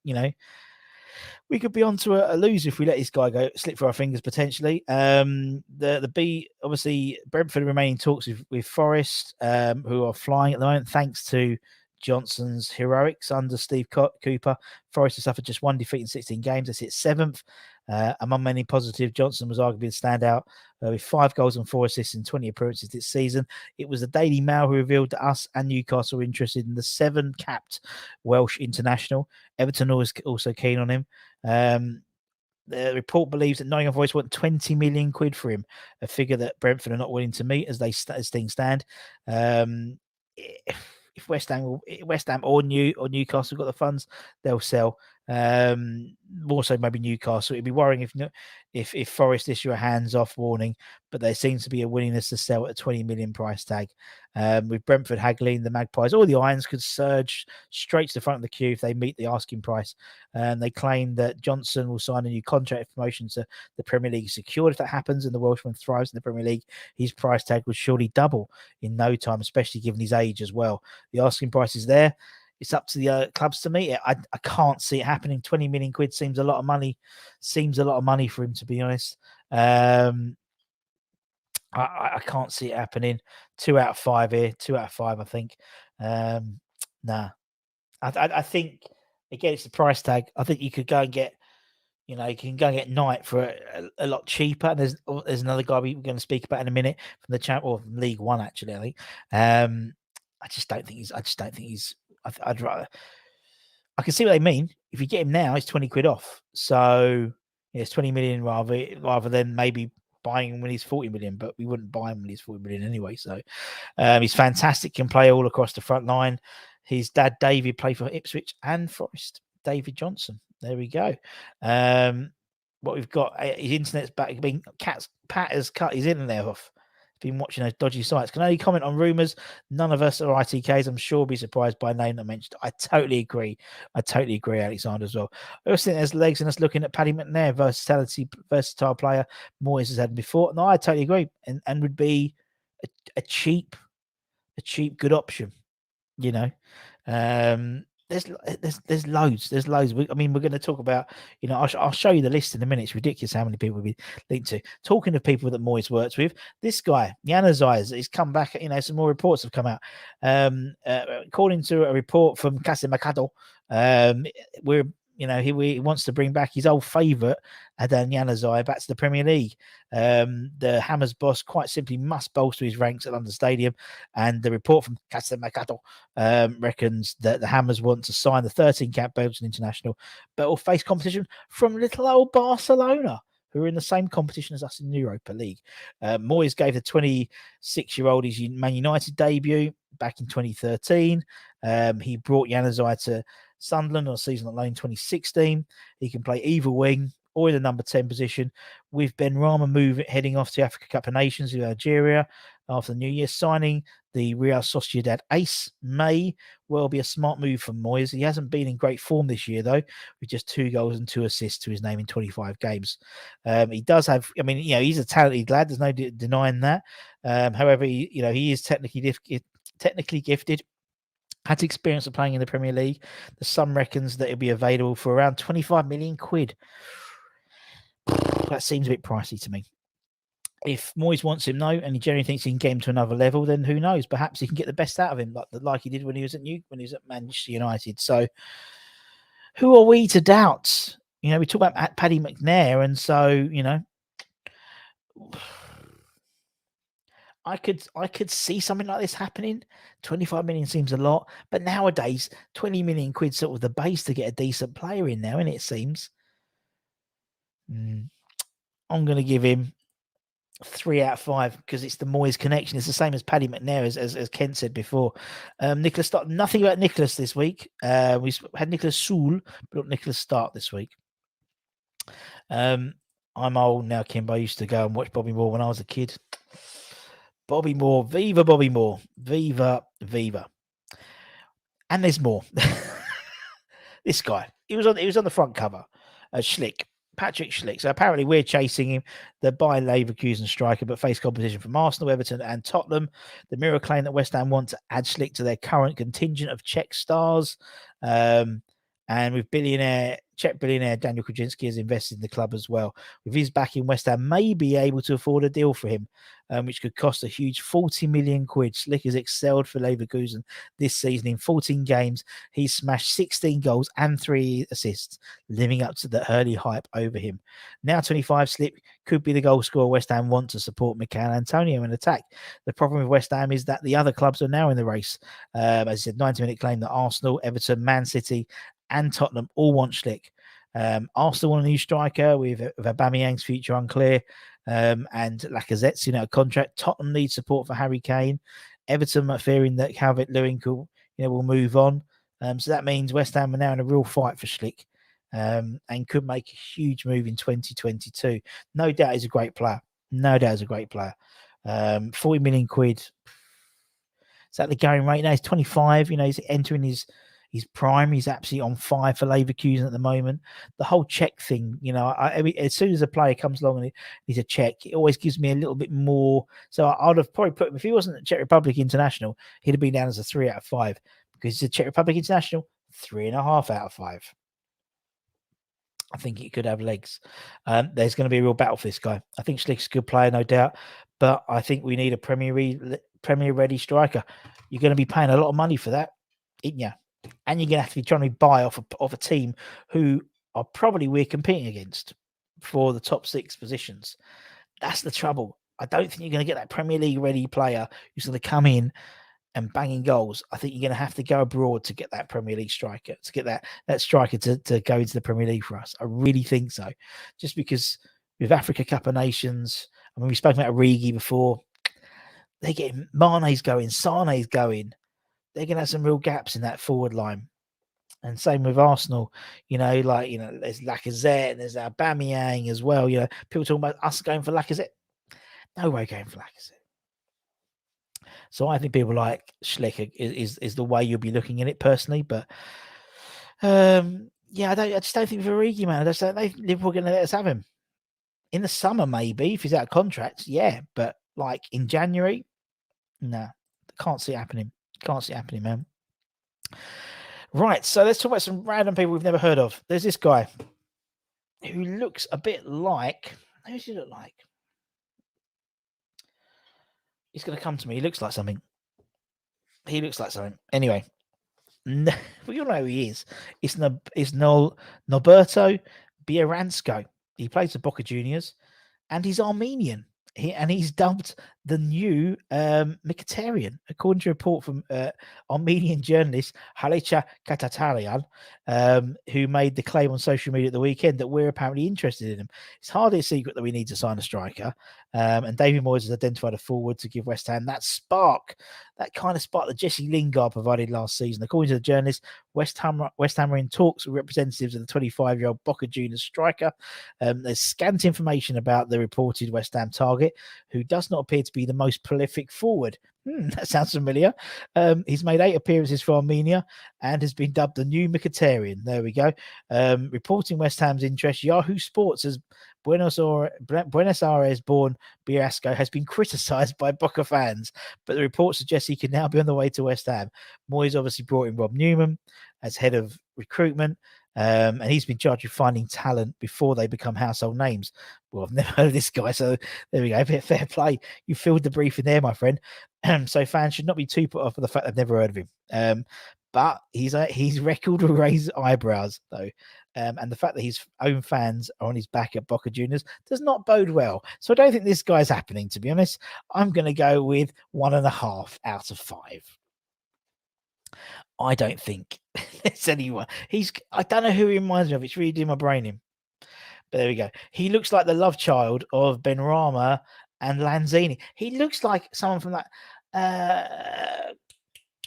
A: we could be onto a lose if we let this guy go slip through our fingers potentially. Obviously Brentford remain in talks with Forest, who are flying at the moment, thanks to Johnson's heroics under Steve Cooper. Forest has suffered just one defeat in 16 games. That's its 7th. Among many positive, Johnson was arguably a standout with 5 goals and 4 assists in 20 appearances this season. It was the Daily Mail who revealed to us and Newcastle were interested in the 7-capped Welsh international. Everton was also keen on him. The report believes that Nottingham Forest want 20 million quid for him, a figure that Brentford are not willing to meet as things stand. If West Ham or Newcastle got the funds, they'll sell. More so maybe Newcastle. It'd be worrying if Forest issue a hands-off warning, but there seems to be a willingness to sell at a 20 million price tag. With Brentford haggling, the Magpies, all the Irons could surge straight to the front of the queue if they meet the asking price. And they claim that Johnson will sign a new contract if promotion to the Premier League is secured. If that happens and the Welshman thrives in the Premier League, his price tag would surely double in no time, especially given his age as well. The asking price is there. It's up to the clubs to meet it. I can't see it happening. 20 million quid seems a lot of money. Seems a lot of money for him, to be honest. I can't see it happening. 2 out of 5 here. 2 out of 5, I think. Nah. I think, again, it's the price tag. I think you could go and get, you can go and get Knight for a lot cheaper. And there's another guy we're going to speak about in a minute from the champ or from League One, actually, I think. I just don't think he's. I'd rather. I can see what they mean. If you get him now, it's 20 quid off. So it's 20 million rather than maybe buying him when he's 40 million. But we wouldn't buy him when he's 40 million anyway. So he's fantastic. Can play all across the front line. His dad David played for Ipswich and Forest. David Johnson. There we go. What we've got, his internet's back. Pat has cut his internet off. Been watching those dodgy sites. Can only comment on rumours. None of us are ITKs. I'm sure be surprised by a name that I mentioned. I totally agree, Alexander, as well. I also think there's legs in us looking at Paddy McNair, versatile player. Moyes has had before. No, I totally agree, and would be a cheap good option. There's loads. I mean, we're going to talk about, I'll show you the list in a minute. It's ridiculous how many people we linked to. Talking of people that Moyes works with, this guy, Januzaj, he's come back. Some more reports have come out. According to a report from Casimacado, he wants to bring back his old favourite, Adan Januzaj, back to the Premier League. The Hammers boss quite simply must bolster his ranks at London Stadium, and the report from Castelmercato reckons that the Hammers want to sign the 13-cap Belgian international, but will face competition from little old Barcelona, who are in the same competition as us in the Europa League. Moyes gave the 26-year-old his Man United debut back in 2013. He brought Januzaj to Sunderland on a season on loan in 2016. He can play either wing or in the number 10 position, with Benrahma heading off to Africa Cup of Nations with Algeria after the New Year. Signing the Real Sociedad ace may well be a smart move from Moyes. He hasn't been in great form this year, though, with just 2 goals and 2 assists to his name in 25 games. He does have, he's a talented lad. There's no denying that. However, he is technically gifted. Had experience of playing in the Premier League. The Sun reckons that it'll be available for around 25 million quid. That seems a bit pricey to me. If Moyes wants him, no, and he generally thinks he can get him to another level, then who knows? Perhaps he can get the best out of him, like he did when he was at Manchester United. So, who are we to doubt? We talk about Paddy McNair, and so I could see something like this happening. 25 million seems a lot, but nowadays 20 million quid sort of the base to get a decent player in now, and it seems. I'm going to give him 3 out of 5 because it's the Moyes connection. It's the same as Paddy McNair, as Kent said before. Nicholas Start. Nothing about Nicholas this week. We had Nicholas Sule, but not Nicholas Start this week. I'm old now, Kimbo. I used to go and watch Bobby Moore when I was a kid. Bobby Moore, viva Bobby Moore, viva, viva. And there's more. This guy, he was on the front cover. Schick, Patrick Schick. So apparently we're chasing him, the Bayern Leverkusen striker, but face competition from Arsenal, Everton, and Tottenham. The Mirror claim that West Ham want to add Schick to their current contingent of Czech stars. And with Czech billionaire Daniel Krasinski has invested in the club as well. With his backing, West Ham may be able to afford a deal for him, which could cost a huge 40 million quid. Schick has excelled for Leverkusen this season. In 14 games, he's smashed 16 goals and 3 assists, living up to the early hype over him. Now 25, Schick could be the goal scorer West Ham want to support Mikel Antonio in attack. The problem with West Ham is that the other clubs are now in the race. As I said, 90-minute claim that Arsenal, Everton, Man City, and Tottenham all want Schick. Arsenal want a new striker with Aubameyang's future unclear, and Lacazette's in a contract. Tottenham need support for Harry Kane. Everton are fearing that Calvert-Lewin will move on. So that means West Ham are now in a real fight for Schick, and could make a huge move in 2022. No doubt he's a great player. 40 million quid. Is that the going rate now? He's 25. He's entering his prime. He's absolutely on fire for Leverkusen at the moment. The whole Czech thing, as soon as a player comes along and he's a Czech, it always gives me a little bit more. So I'd have probably put him, if he wasn't a Czech Republic international, he'd have been down as a 3 out of 5 because he's a Czech Republic international, 3.5 out of 5. I think he could have legs. There's going to be a real battle for this guy. I think Schlick's a good player, no doubt, but I think we need a Premier ready striker. You're going to be paying a lot of money for that, isn't you? And you're going to have to be trying to buy off a team who are probably we're competing against for the top 6 positions. That's the trouble. I don't think you're going to get that Premier League ready player who's going to come in and banging goals. I think you're going to have to go abroad to get that Premier League striker, to get that striker to go into the Premier League for us. I really think so. Just because with Africa Cup of Nations, we spoke about Origi before. They're getting Mane's going, Sane's going. They're going to have some real gaps in that forward line. And same with Arsenal, there's Lacazette and there's Aubameyang as well. People talking about us going for Lacazette. No way going for Lacazette. So I think people like Schlick is the way you'll be looking at it personally. But I just don't think for Origi, man. I just don't think Liverpool are going to let us have him. In the summer, maybe, if he's out of contract, yeah. But like in January, no. Can't see it happening. Man. Right, so let's talk about some random people we've never heard of. There's this guy who looks a bit like... Who does he look like? He's going to come to me. He looks like something. Anyway, No, we all know who he is. It's Norberto Bieransko. He plays for Boca Juniors, and he's Armenian. He's dubbed the new Mkhitaryan, according to a report from Armenian journalist Halicha Katatarian, who made the claim on social media at the weekend that we're apparently interested in him. It's hardly a secret that we need to sign a striker, and David Moyes has identified a forward to give West Ham that spark, that kind of spark that Jesse Lingard provided last season. According to the journalist, West Ham are in talks with representatives of the 25-year-old Boca Juniors striker. There's scant information about the reported West Ham target, who does not appear to be the most prolific forward. That sounds familiar. He's made 8 appearances for Armenia and has been dubbed the new Mkhitaryan. There we go. Reporting West Ham's interest, Yahoo Sports has Buenos Aires-born Biasco has been criticised by Boca fans, but the report suggests he could now be on the way to West Ham. Moyes obviously brought in Rob Newman as head of recruitment, and he's been charged with finding talent before they become household names. Well, I've never heard of this guy, so there we go. Fair play. You filled the brief in there, my friend. So fans should not be too put off with the fact they've never heard of him. But his record will raise eyebrows, though. And the fact that his own fans are on his back at Boca Juniors does not bode well. So I don't think this guy's happening, to be honest. I'm going to go with 1.5 out of 5. I don't think there's anyone. I don't know who he reminds me of. It's really doing my brain in. But there we go. He looks like the love child of Benrahma and Lanzini. He looks like someone from that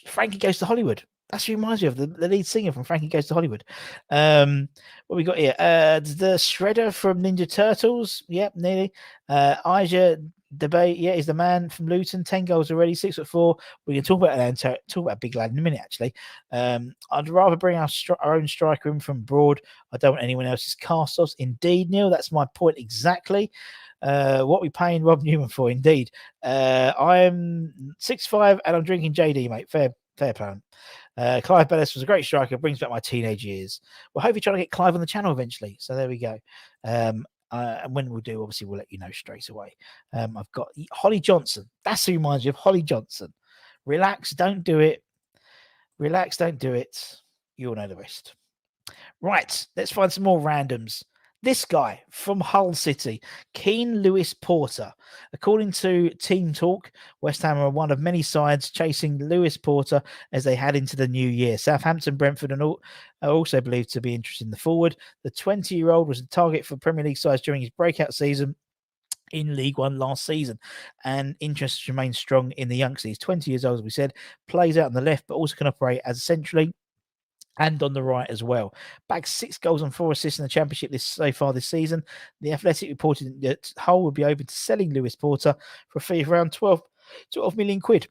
A: Frankie Goes to Hollywood. That's who reminds me of the lead singer from Frankie Goes to Hollywood. What we got here? The Shredder from Ninja Turtles. Yep, nearly. Aja Debate. Yeah, he's the man from Luton. 10 goals already. 6'4". We can talk about that. Talk about big lad in a minute. Actually, I'd rather bring our own striker in from abroad. I don't want anyone else's cast-offs. Indeed, Neil. That's my point exactly. What we paying Rob Newman for? Indeed. I'm 6'5" and I'm drinking JD, mate. Fair plan. Clive Bellis was a great striker, brings back my teenage years. We're hopefully trying to get Clive on the channel eventually. So there we go. And when we'll do, obviously, we'll let you know straight away. I've got Holly Johnson. That's who reminds me of Holly Johnson. Relax, don't do it. Relax, don't do it. You all know the rest. Right, let's find some more randoms. This guy from Hull City, Keane Lewis Porter. According to Team Talk, West Ham are one of many sides chasing Lewis Porter as they head into the new year. Southampton, Brentford, and all are also believed to be interested in the forward. The 20-year-old was a target for Premier League sides during his breakout season in League One last season, and interest remains strong in the youngster. He's 20 years old, as we said, plays out on the left, but also can operate as centrally and on the right as well. Bagged 6 goals and 4 assists in the Championship so far this season. The Athletic reported that Hull would be open to selling Lewis Porter for a fee of around 12 million quid.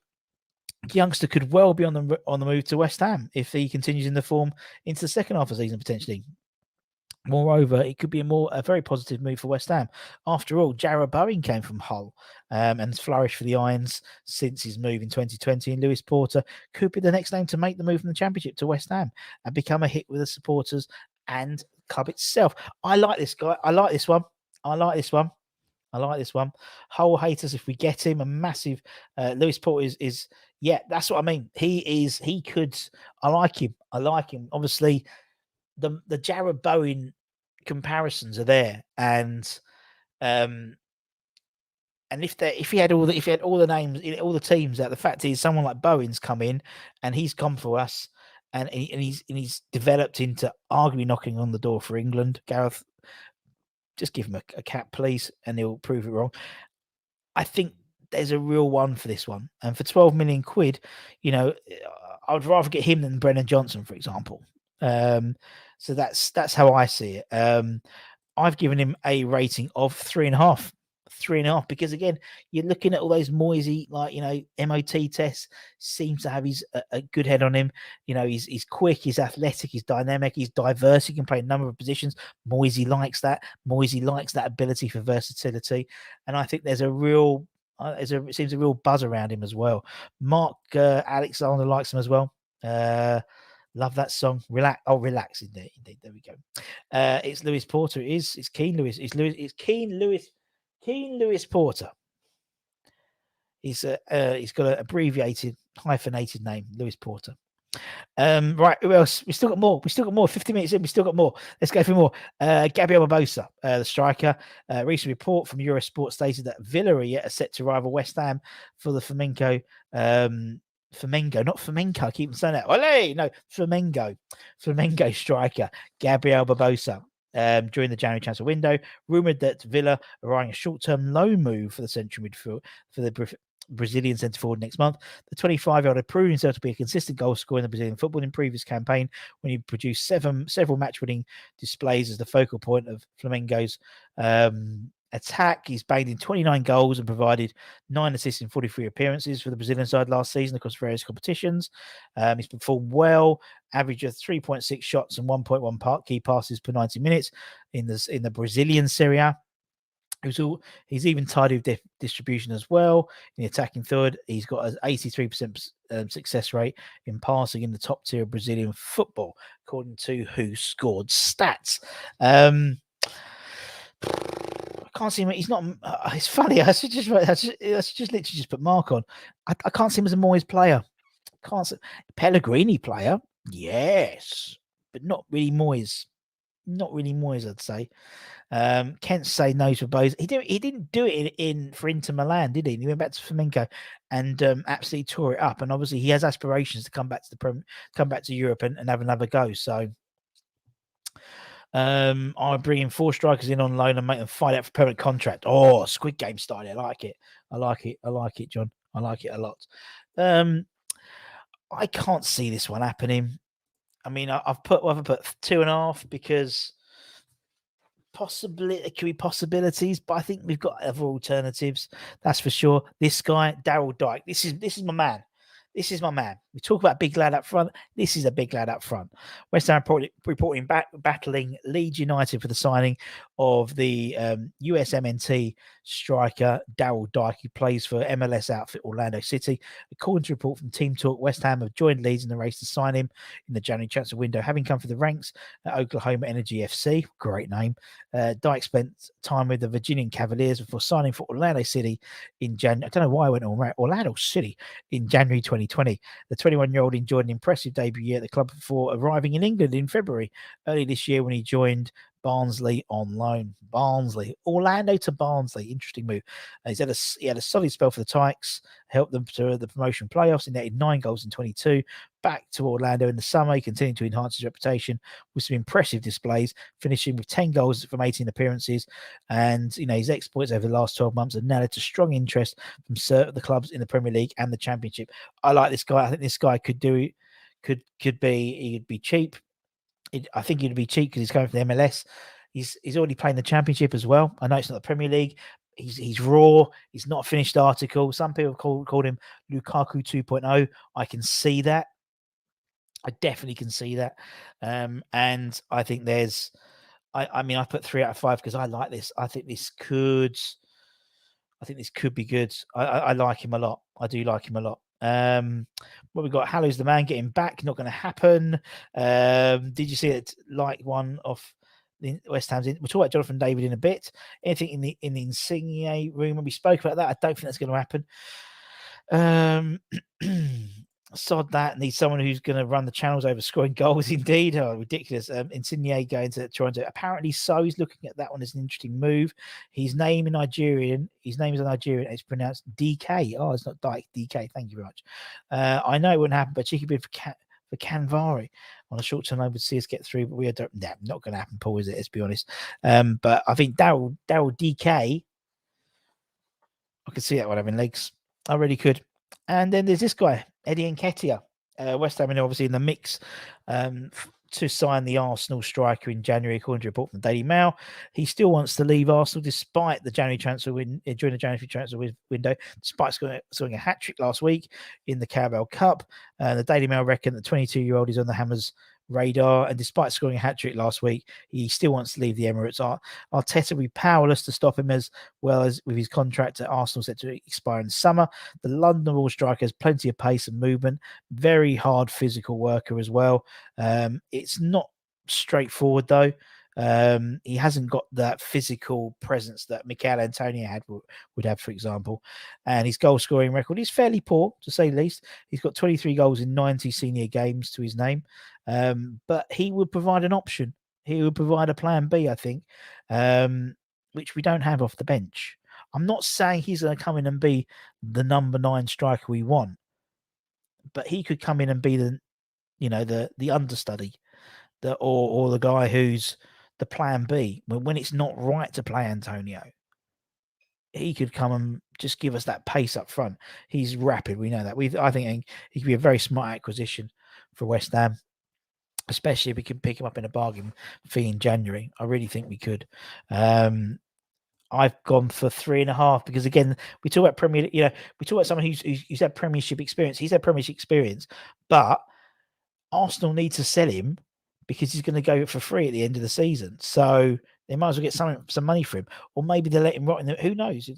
A: The youngster could well be on the move to West Ham if he continues in the form into the second half of the season, potentially. Moreover, it could be a very positive move for West Ham. After all, Jarrod Bowen came from Hull and has flourished for the Irons since his move in 2020. And Lewis Porter could be the next name to make the move from the Championship to West Ham and become a hit with the supporters and the club itself. I like this guy. I like this one. Hull hate us if we get him. A massive Lewis Porter is yeah, that's what I mean. I like him. Obviously, the Jarrod Bowen comparisons are there, and if he had all the names, all the teams out, the fact is someone like Bowen's come in and he's come for us, and he's developed into arguably knocking on the door for England. Gareth, just give him a cap, please, and he'll prove it wrong. I think there's a real one for this one, and for 12 million quid, I'd rather get him than Brennan Johnson, for example. So that's how I see it. I've given him a rating of 3.5, because again, you're looking at all those Moyesy, MOT tests, seems to have a good head on him. He's quick, he's athletic, he's dynamic, he's diverse, he can play a number of positions. Moyesy likes that. Moyesy likes that ability for versatility, and I think there's it seems a real buzz around him as well. Mark Alexander likes him as well. Love that song. Relax. Indeed. There we go. It's Lewis Porter. It's Keane Lewis. It's Keane Lewis Porter. He's got an abbreviated, hyphenated name, Lewis Porter. Right, who else? We still got more. 50 minutes in, we still got more. Let's go for more. Gabriel Barbosa, the striker. Recent report from Eurosport stated that Villa are yet set to rival West Ham for the Flamengo. Flamengo, not Flamenco. I keep saying that. Ole! No, Flamengo striker Gabriel Barbosa. During the January transfer window, rumoured that Villa are eyeing a short-term loan move for the central midfield for the Brazilian centre forward next month. The 25-year-old had proven himself to be a consistent goal scorer in the Brazilian football in previous campaign when he produced several match-winning displays as the focal point of Flamengo's attack. He's banged in 29 goals and provided 9 assists in 43 appearances for the Brazilian side last season across various competitions. He's performed well, average of 3.6 shots and 1.1 key passes per 90 minutes in the Brazilian Serie A. He's even tidy with distribution as well. In the attacking third, he's got an 83% success rate in passing in the top tier of Brazilian football, according to Who Scored Stats. I can't see him. He's not. It's funny. I should literally just put Mark on. I can't see him as a Moyes player. Can't see Pellegrini player. Yes, but not really Moyes. Not really Moyes, I'd say. Kent say no to Bose. He didn't do it in for Inter Milan, did he? He went back to Flamengo and absolutely tore it up. And obviously, he has aspirations to come back to Europe and have another go. So, I'm bringing 4 strikers in on loan and make them fight out for permanent contract. Oh, Squid Game style. I like it. I like it, John. I like it a lot. I can't see this one happening. I mean, I've put 2.5 because possibly it could be possibilities, but I think we've got other alternatives. That's for sure. This guy, Daryl Dyke. This is my man. This is my man. We talk about big lad up front. This is a big lad up front. West Ham reporting battling Leeds United for the signing of the USMNT striker Daryl Dyke, who plays for MLS outfit Orlando City. According to a report from Team Talk, West Ham have joined Leeds in the race to sign him in the January transfer window, having come through the ranks at Oklahoma Energy FC. Great name. Dyke spent time with the Virginian Cavaliers before signing for Orlando City in January. I don't know why I went on Orlando City in January 2020. The 21-year-old enjoyed an impressive debut year at the club before arriving in England in February early this year when he joined Barnsley on loan. Orlando to Barnsley. Interesting move. He had a solid spell for the Czechs, helped them to the promotion playoffs. He netted 9 goals in 22. Back to Orlando in the summer. He continued to enhance his reputation with some impressive displays, finishing with 10 goals from 18 appearances. And his exploits over the last 12 months have now led to strong interest from certain the clubs in the Premier League and the Championship. I like this guy. I think this guy could be he'd be cheap. I think he'd be cheap because he's coming from the MLS. He's already playing the Championship as well. I know it's not the Premier League. He's raw. He's not a finished article. Some people called him Lukaku 2.0. I can see that. I definitely can see that. And I think I put 3 out of 5 because I like this. I think this could be good. I like him a lot. I do like him a lot. What we got? Hallow's the man getting back. Not going to happen. Did you see it? Like one off West Ham's. We'll talk about Jonathan David in a bit. Anything in the Insigne room? When we spoke about that, I don't think that's going to happen. Sod that. Need someone who's going to run the channels over scoring goals. Indeed, ridiculous. Insigne going to Toronto. Apparently, so he's looking at that one as an interesting move. His name is Nigerian. It's pronounced DK. Oh, it's not Dyke. DK. Thank you very much. I know it wouldn't happen, but cheeky bid for Canvari on a short term. I would see us get through, but we are not going to happen, Paul. Is it? Let's be honest. But I think Daryl DK. I could see that one having legs. I really could. And then there's this guy, Eddie Nketiah. West Ham are obviously in the mix to sign the Arsenal striker in January, according to a report from the Daily Mail. He still wants to leave Arsenal despite the January transfer during the January transfer window, despite scoring a hat-trick last week in the Carabao Cup. The Daily Mail reckon the 22-year-old is on the Hammers' radar, and despite scoring a hat-trick last week, he still wants to leave the Emirates. Arteta will be powerless to stop him, as well as with his contract at Arsenal set to expire in the summer. The London-born striker has plenty of pace and movement, very hard physical worker as well. It's not straightforward though. He hasn't got that physical presence that Mikel Antonio would have, for example. And his goal scoring record is fairly poor, to say the least. He's got 23 goals in 90 senior games to his name. But he would provide an option. He would provide a plan B, I think, which we don't have off the bench. I'm not saying he's going to come in and be the number 9 striker we want, but he could come in and be the understudy, or the guy who's the plan B when it's not right to play Antonio. He could come and just give us that pace up front. He's rapid, we know that. I think he could be a very smart acquisition for West Ham, especially if we can pick him up in a bargain fee in January. I really think we could. I've gone for 3.5 because, again, we talk about Premier. We talk about someone who's had Premiership experience. He's had Premiership experience, but Arsenal need to sell him because he's going to go for free at the end of the season. So they might as well get some money for him, or maybe they let him rot in the. Who knows?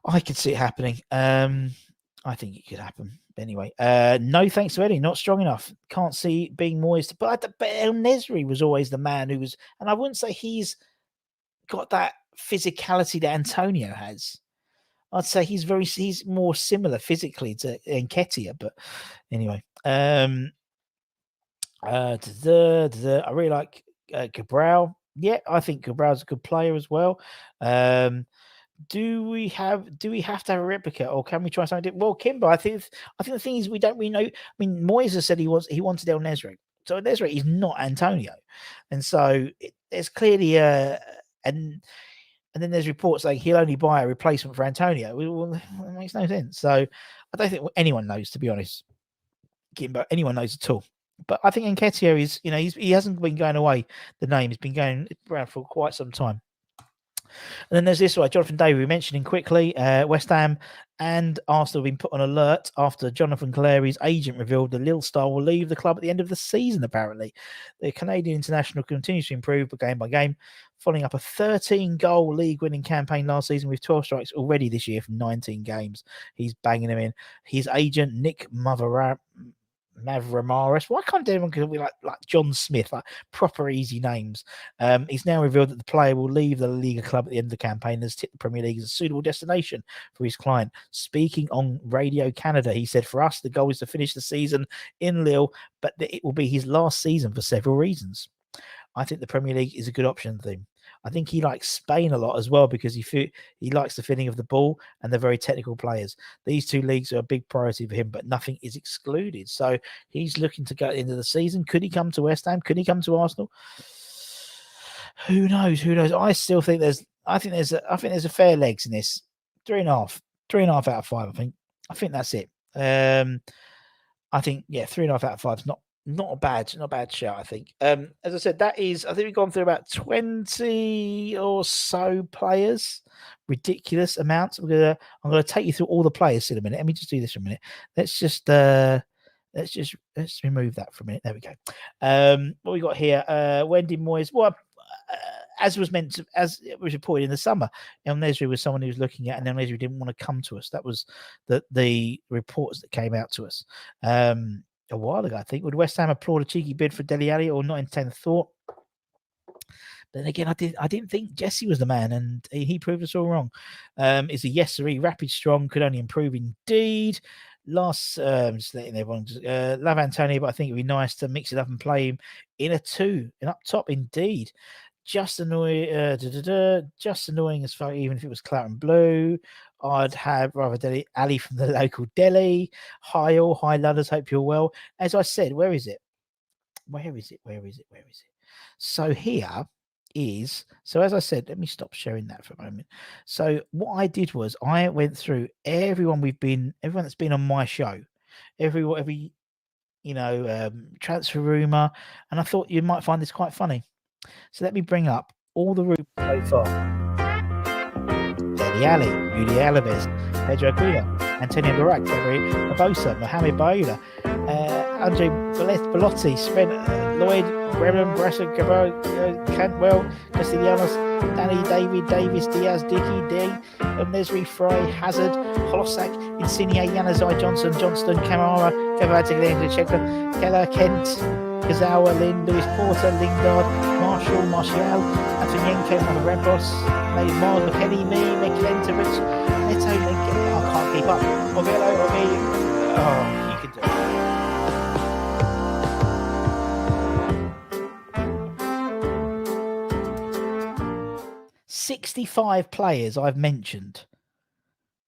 A: I could see it happening. I think it could happen. Anyway, no thanks to Eddie. Not strong enough. Can't see being Moyes. But El Nesri was always the man who was, and I wouldn't say he's got that physicality that Antonio has. I'd say he's more similar physically to Nketiah. But anyway, I really like Cabral. Yeah, I think Cabral's a good player as well. Do we have to have a replica, or can we try something different? Well, Kimber, I think the thing is we don't really know. I mean, Moyes has said he wanted El Nesri. So El Nesri is not Antonio, and so there's clearly and then there's reports saying he'll only buy a replacement for Antonio. Well, it makes no sense. So I don't think anyone knows, to be honest. Kimber, anyone knows at all. But I think Nketiah is, he hasn't been going away. The name has been going around for quite some time. And then there's this one, Jonathan David, we mentioned him quickly. West Ham and Arsenal have been put on alert after Jonathan Cleary's agent revealed the Lille star will leave the club at the end of the season, apparently. The Canadian international continues to improve game by game, following up a 13-goal league-winning campaign last season with 12 strikes already this year from 19 games. He's banging them in. His agent, Nick Mavramaris. Why can't anyone be like John Smith, like proper easy names? He's now revealed that the player will leave the Liga club at the end of the campaign and has tipped the Premier League as a suitable destination for his client. Speaking on Radio Canada, he said, "For us, the goal is to finish the season in Lille, but it will be his last season for several reasons. I think the Premier League is a good option for him. I think he likes Spain a lot as well because he likes the feeling of the ball and the very technical players. These two leagues are a big priority for him, but nothing is excluded." So he's looking to go at the end of the season. Could he come to West Ham? Could he come to Arsenal? Who knows? I still think there's a fair legs in this. 3.5 out of 5. I think that's it. I think 3.5 out of 5 is not a bad shout, I think. As I said, I think we've gone through about 20 or so players, ridiculous amounts. I'm gonna take you through all the players in a minute. Let me just do this for a minute. Let's remove that for a minute. There we go. What we got here? When did Moyes? Well, as it was reported in the summer, El Nesri was someone who was looking at, and El Nesri didn't want to come to us. That was the reports that came out to us. A while ago, I think. Would West Ham applaud a cheeky bid for Dele Alli or not entertain the thought? Then again, I didn't think Jesse was the man, and he proved us all wrong. It's a yes sir, rapid, strong, could only improve indeed. Just letting everyone love Antonio, but I think it'd be nice to mix it up and play him in a 2 and up top indeed. Just annoying as fuck, even if it was Claret and Blue. I'd have rather Dele Alli from the local deli. Hi all, hi Ludders, hope you're well. As I said, where is it? So here is, as I said, let me stop sharing that for a moment. So what I did was I went through everyone that's been on my show, every transfer rumor, and I thought you might find this quite funny. So let me bring up all the rumors so far. Dele Alli, Yuli Alaves, Pedro Aquino, Antonio Barack, Gregory Barbosa, Mohamed Bayoula, Andre Bellotti, Sven Lloyd, Bremen, Brasser, Cantwell, Castellanos, Danny, David, Davis, Diaz, Dickey, D, Nesri, Fry, Hazard, Holosak, Insigne, Januzaj, Johnson, Johnston, Kamara, Kavatig, Checker, Keller, Kent, Kazawa, Lynn, Lewis Porter, Lingard, Marshall, Martial, Antonyenko, Rembos, Mars, McKenny, me, Meklentovich, Neto, Lincoln. I can't keep up. Ovello, oh, you can do it. 65 players I've mentioned.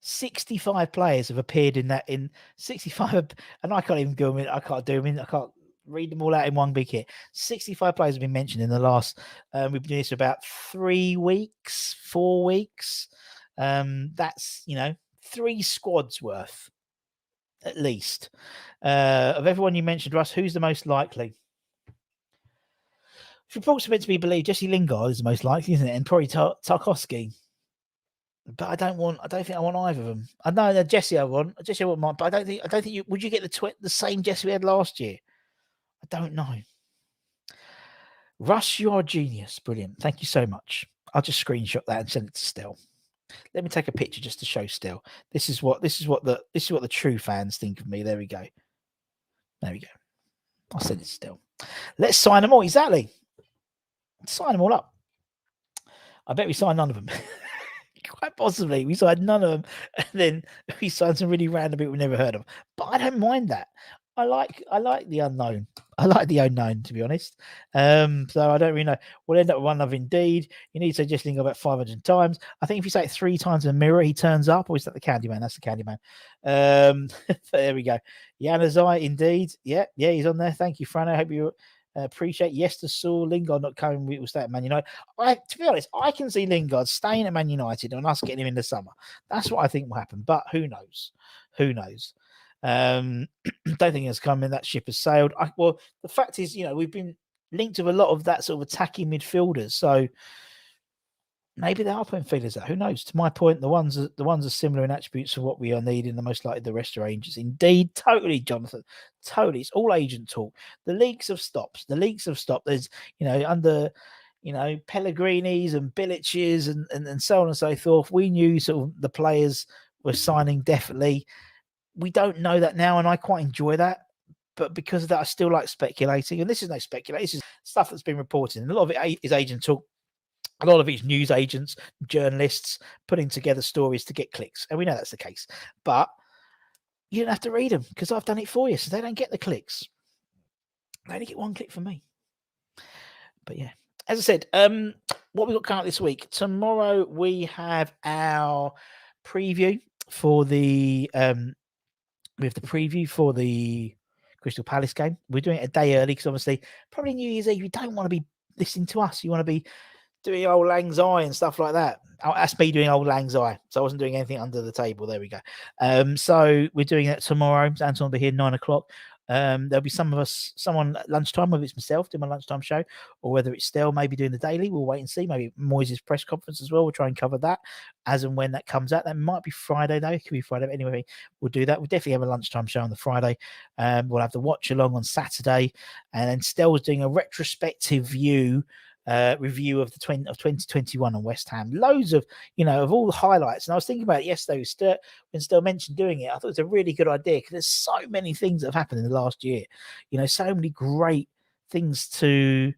A: 65 players have appeared in 65, and I can't even go in. I can't do them in. I can't read them all out in one big hit. 65 players have been mentioned in the last. We've been doing this for about 4 weeks. That's 3 squads worth, at least. Of everyone you mentioned, Russ, who's the most likely? If reports are meant to be believed, Jesse Lingard is the most likely, isn't it? And probably Tarkowski. But I don't think I want either of them. I know that Jesse I want mine, but I don't think you would. You get the same Jesse we had last year? I don't know. Russ, you are a genius. Brilliant. Thank you so much. I'll just screenshot that and send it to Stel. Let me take a picture just to show Stel. This is what the true fans think of me. There we go. I'll send it to Stel. Let's sign them all. Exactly. Sign them all up. I bet we signed none of them. Quite possibly. We signed none of them. And then we signed some really random people we never heard of. But I don't mind that. I like the unknown. I like the unknown, to be honest. So I don't really know. We'll end up with one of Indeed. You need to say Jesse Lingard about 500 times. I think if you say it 3 times in the mirror, he turns up. Or is that the Candyman? That's the Candyman. There we go. Januzaj, Indeed. Yeah, he's on there. Thank you, Fran. I hope you appreciate. Yes to Sule. Lingard not coming. We will stay at Man United. To be honest, I can see Lingard staying at Man United and us getting him in the summer. That's what I think will happen. But who knows? Don't think it's coming. That ship has sailed. Well, the fact is, we've been linked with a lot of that sort of attacking midfielders. So maybe they are putting feelers out. Who knows? To my point, the ones are similar in attributes to what we are needing. The most likely the rest are agents. Indeed, totally, Jonathan. Totally, it's all agent talk. The leaks have stopped. There's under Pellegrini's and Bilic's and so on and so forth. We knew sort of the players were signing definitely. We don't know that now, and I quite enjoy that. But because of that, I still like speculating. And this is no speculation. This is stuff that's been reported. And a lot of it is agent talk. A lot of it is news agents, journalists putting together stories to get clicks. And we know that's the case. But you don't have to read them because I've done it for you. So they don't get the clicks. They only get 1 click from me. But yeah, as I said, what we got coming up this week. Tomorrow we have our preview for the... we have the preview for the Crystal Palace game. We're doing it a day early because obviously probably New Year's Eve, you don't want to be listening to us. You want to be doing old lang syne and stuff like that. That's me doing old lang syne. So I wasn't doing anything under the table. There we go. So we're doing it tomorrow. Anton will be here 9 o'clock. There'll be someone at lunchtime, whether it's myself doing my lunchtime show or whether it's Stel maybe doing the daily. We'll wait and see. Maybe Moyes' press conference as well. We'll try and cover that as and when that comes out. That might be Friday though. It could be Friday. But anyway, we'll do that. We'll definitely have a lunchtime show on the Friday. We'll have the watch along on Saturday, and then Stel's doing a retrospective review of 2021 on West Ham. Loads of of all the highlights. And I was thinking about it yesterday when Stel mentioned doing it. I thought it was a really good idea because there's so many things that have happened in the last year. So many great things to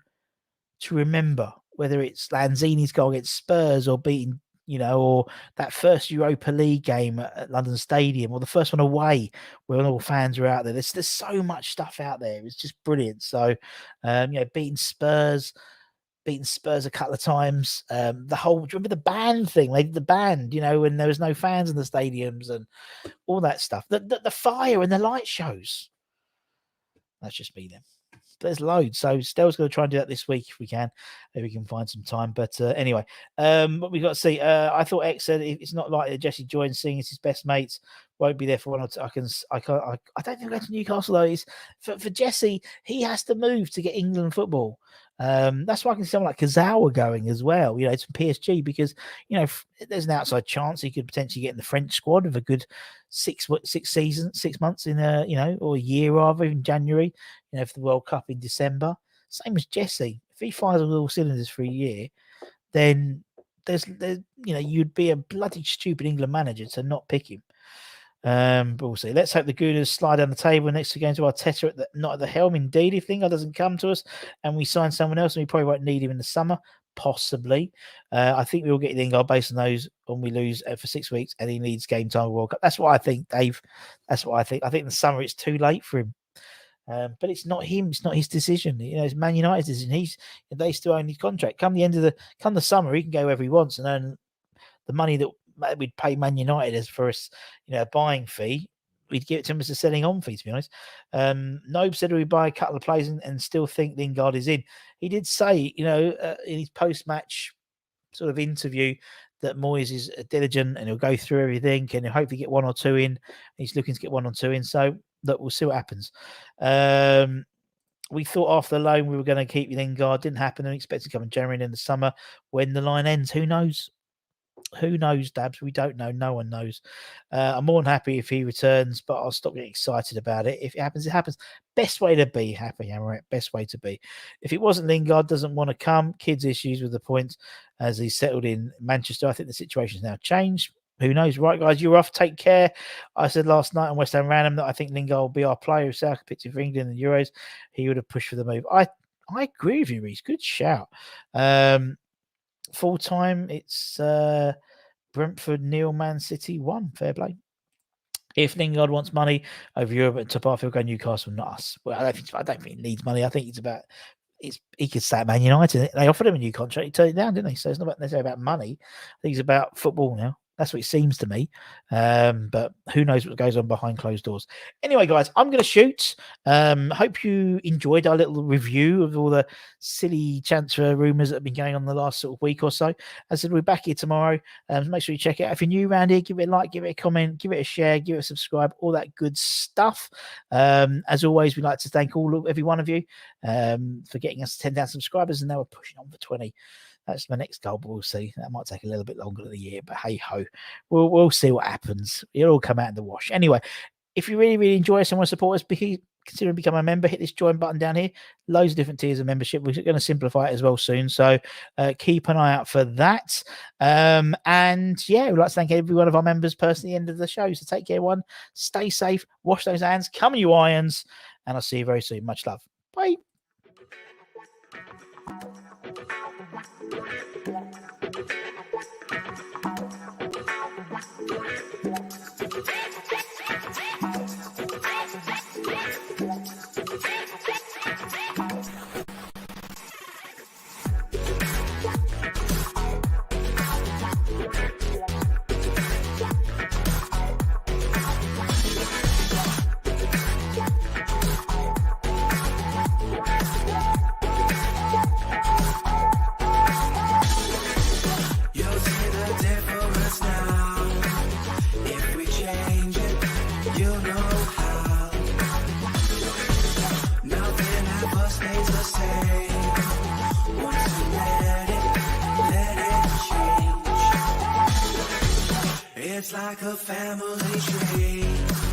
A: remember, whether it's Lanzini's goal against Spurs or beating or that first Europa League game at London Stadium, or the first one away where all fans were out there. There's so much stuff out there. It's just brilliant. So beating Spurs a couple of times. Do you remember the band thing? They did the band, when there was no fans in the stadiums and all that stuff. The fire and the light shows. That's just me then. There's loads. So Stel's going to try and do that this week if we can. Maybe we can find some time. But anyway, what we got to see. I thought X said it's not likely that Jesse joins seeing as his best mates. Won't be there for 1 or 2. I don't think I'll go to Newcastle though. For Jesse, he has to move to get England football. That's why I can see someone like Kazawa going as well. You know, it's from PSG because there's an outside chance he could potentially get in the French squad of a good 6 months in or a year rather in January. For the World Cup in December. Same as Jesse. If he fires all cylinders for a year, then you'd be a bloody stupid England manager to not pick him. But we'll see. Let's hope the Gooners slide down the table next to going to Arteta not at the helm. Indeed, if Lingard doesn't come to us and we sign someone else, and we probably won't need him in the summer, possibly. I think we'll get Lingard based on those when we lose for 6 weeks and he needs game time World Cup. That's what I think, Dave. That's what I think. I think in the summer it's too late for him. But it's not him. It's not his decision. It's Man United's decision. They still own his contract. Come the summer, he can go wherever he wants and earn the money that we'd pay Man United as for us, a buying fee. We'd give it to him as a selling on fee, to be honest. Nobe said we'd buy a couple of players and still think Lingard is in. He did say, in his post-match sort of interview that Moyes is diligent and he'll go through everything and he'll hopefully get 1 or 2 in. He's looking to get 1 or 2 in. So that we'll see what happens. We thought after the loan we were going to keep Lingard. Didn't happen. And expect to come in January and in the summer when the line ends. Who knows? Who knows, Dabs? We don't know. No one knows. I'm more than happy if he returns, but I'll stop getting excited about it. If it happens, it happens. Best way to be happy, Amaret. Best way to be. If it wasn't Lingard, doesn't want to come, kids' issues with the points as he's settled in Manchester. I think the situation's now changed. Who knows? Right, guys, you're off. Take care. I said last night on West Ham Random that I think Lingard will be our player. If South picked him for England in the Euros, he would have pushed for the move. I agree with you, Reece. Good shout. Full time, it's Brentford, Neil, Man City 1. Fair play. If Lingard wants money over Europe at top half, he'll go Newcastle, not us. Well, I don't think he needs money. I think he could stay at Man United. They offered him a new contract. He turned it down, didn't he? So it's not necessarily about money. I think it's about football now. That's what it seems to me. But who knows what goes on behind closed doors. Anyway, guys, I'm going to shoot. Hope you enjoyed our little review of all the silly transfer rumours that have been going on the last sort of week or so. As I said, we're back here tomorrow. Make sure you check it out. If you're new around here, give it a like, give it a comment, give it a share, give it a subscribe, all that good stuff. As always, we'd like to thank every one of you for getting us 10,000 subscribers, and now we're pushing on for 20. That's my next goal, but we'll see. That might take a little bit longer than a year, but hey ho, we'll see what happens. It'll all come out in the wash. Anyway, if you really, really enjoy us and want to support us, consider becoming a member. Hit this join button down here. Loads of different tiers of membership. We're going to simplify it as well soon, so keep an eye out for that. And yeah, we'd like to thank every one of our members personally at the end of the show. So take care, everyone. Stay safe. Wash those hands. Come on, you irons, and I'll see you very soon. Much love. Bye.
B: It's like a family tree.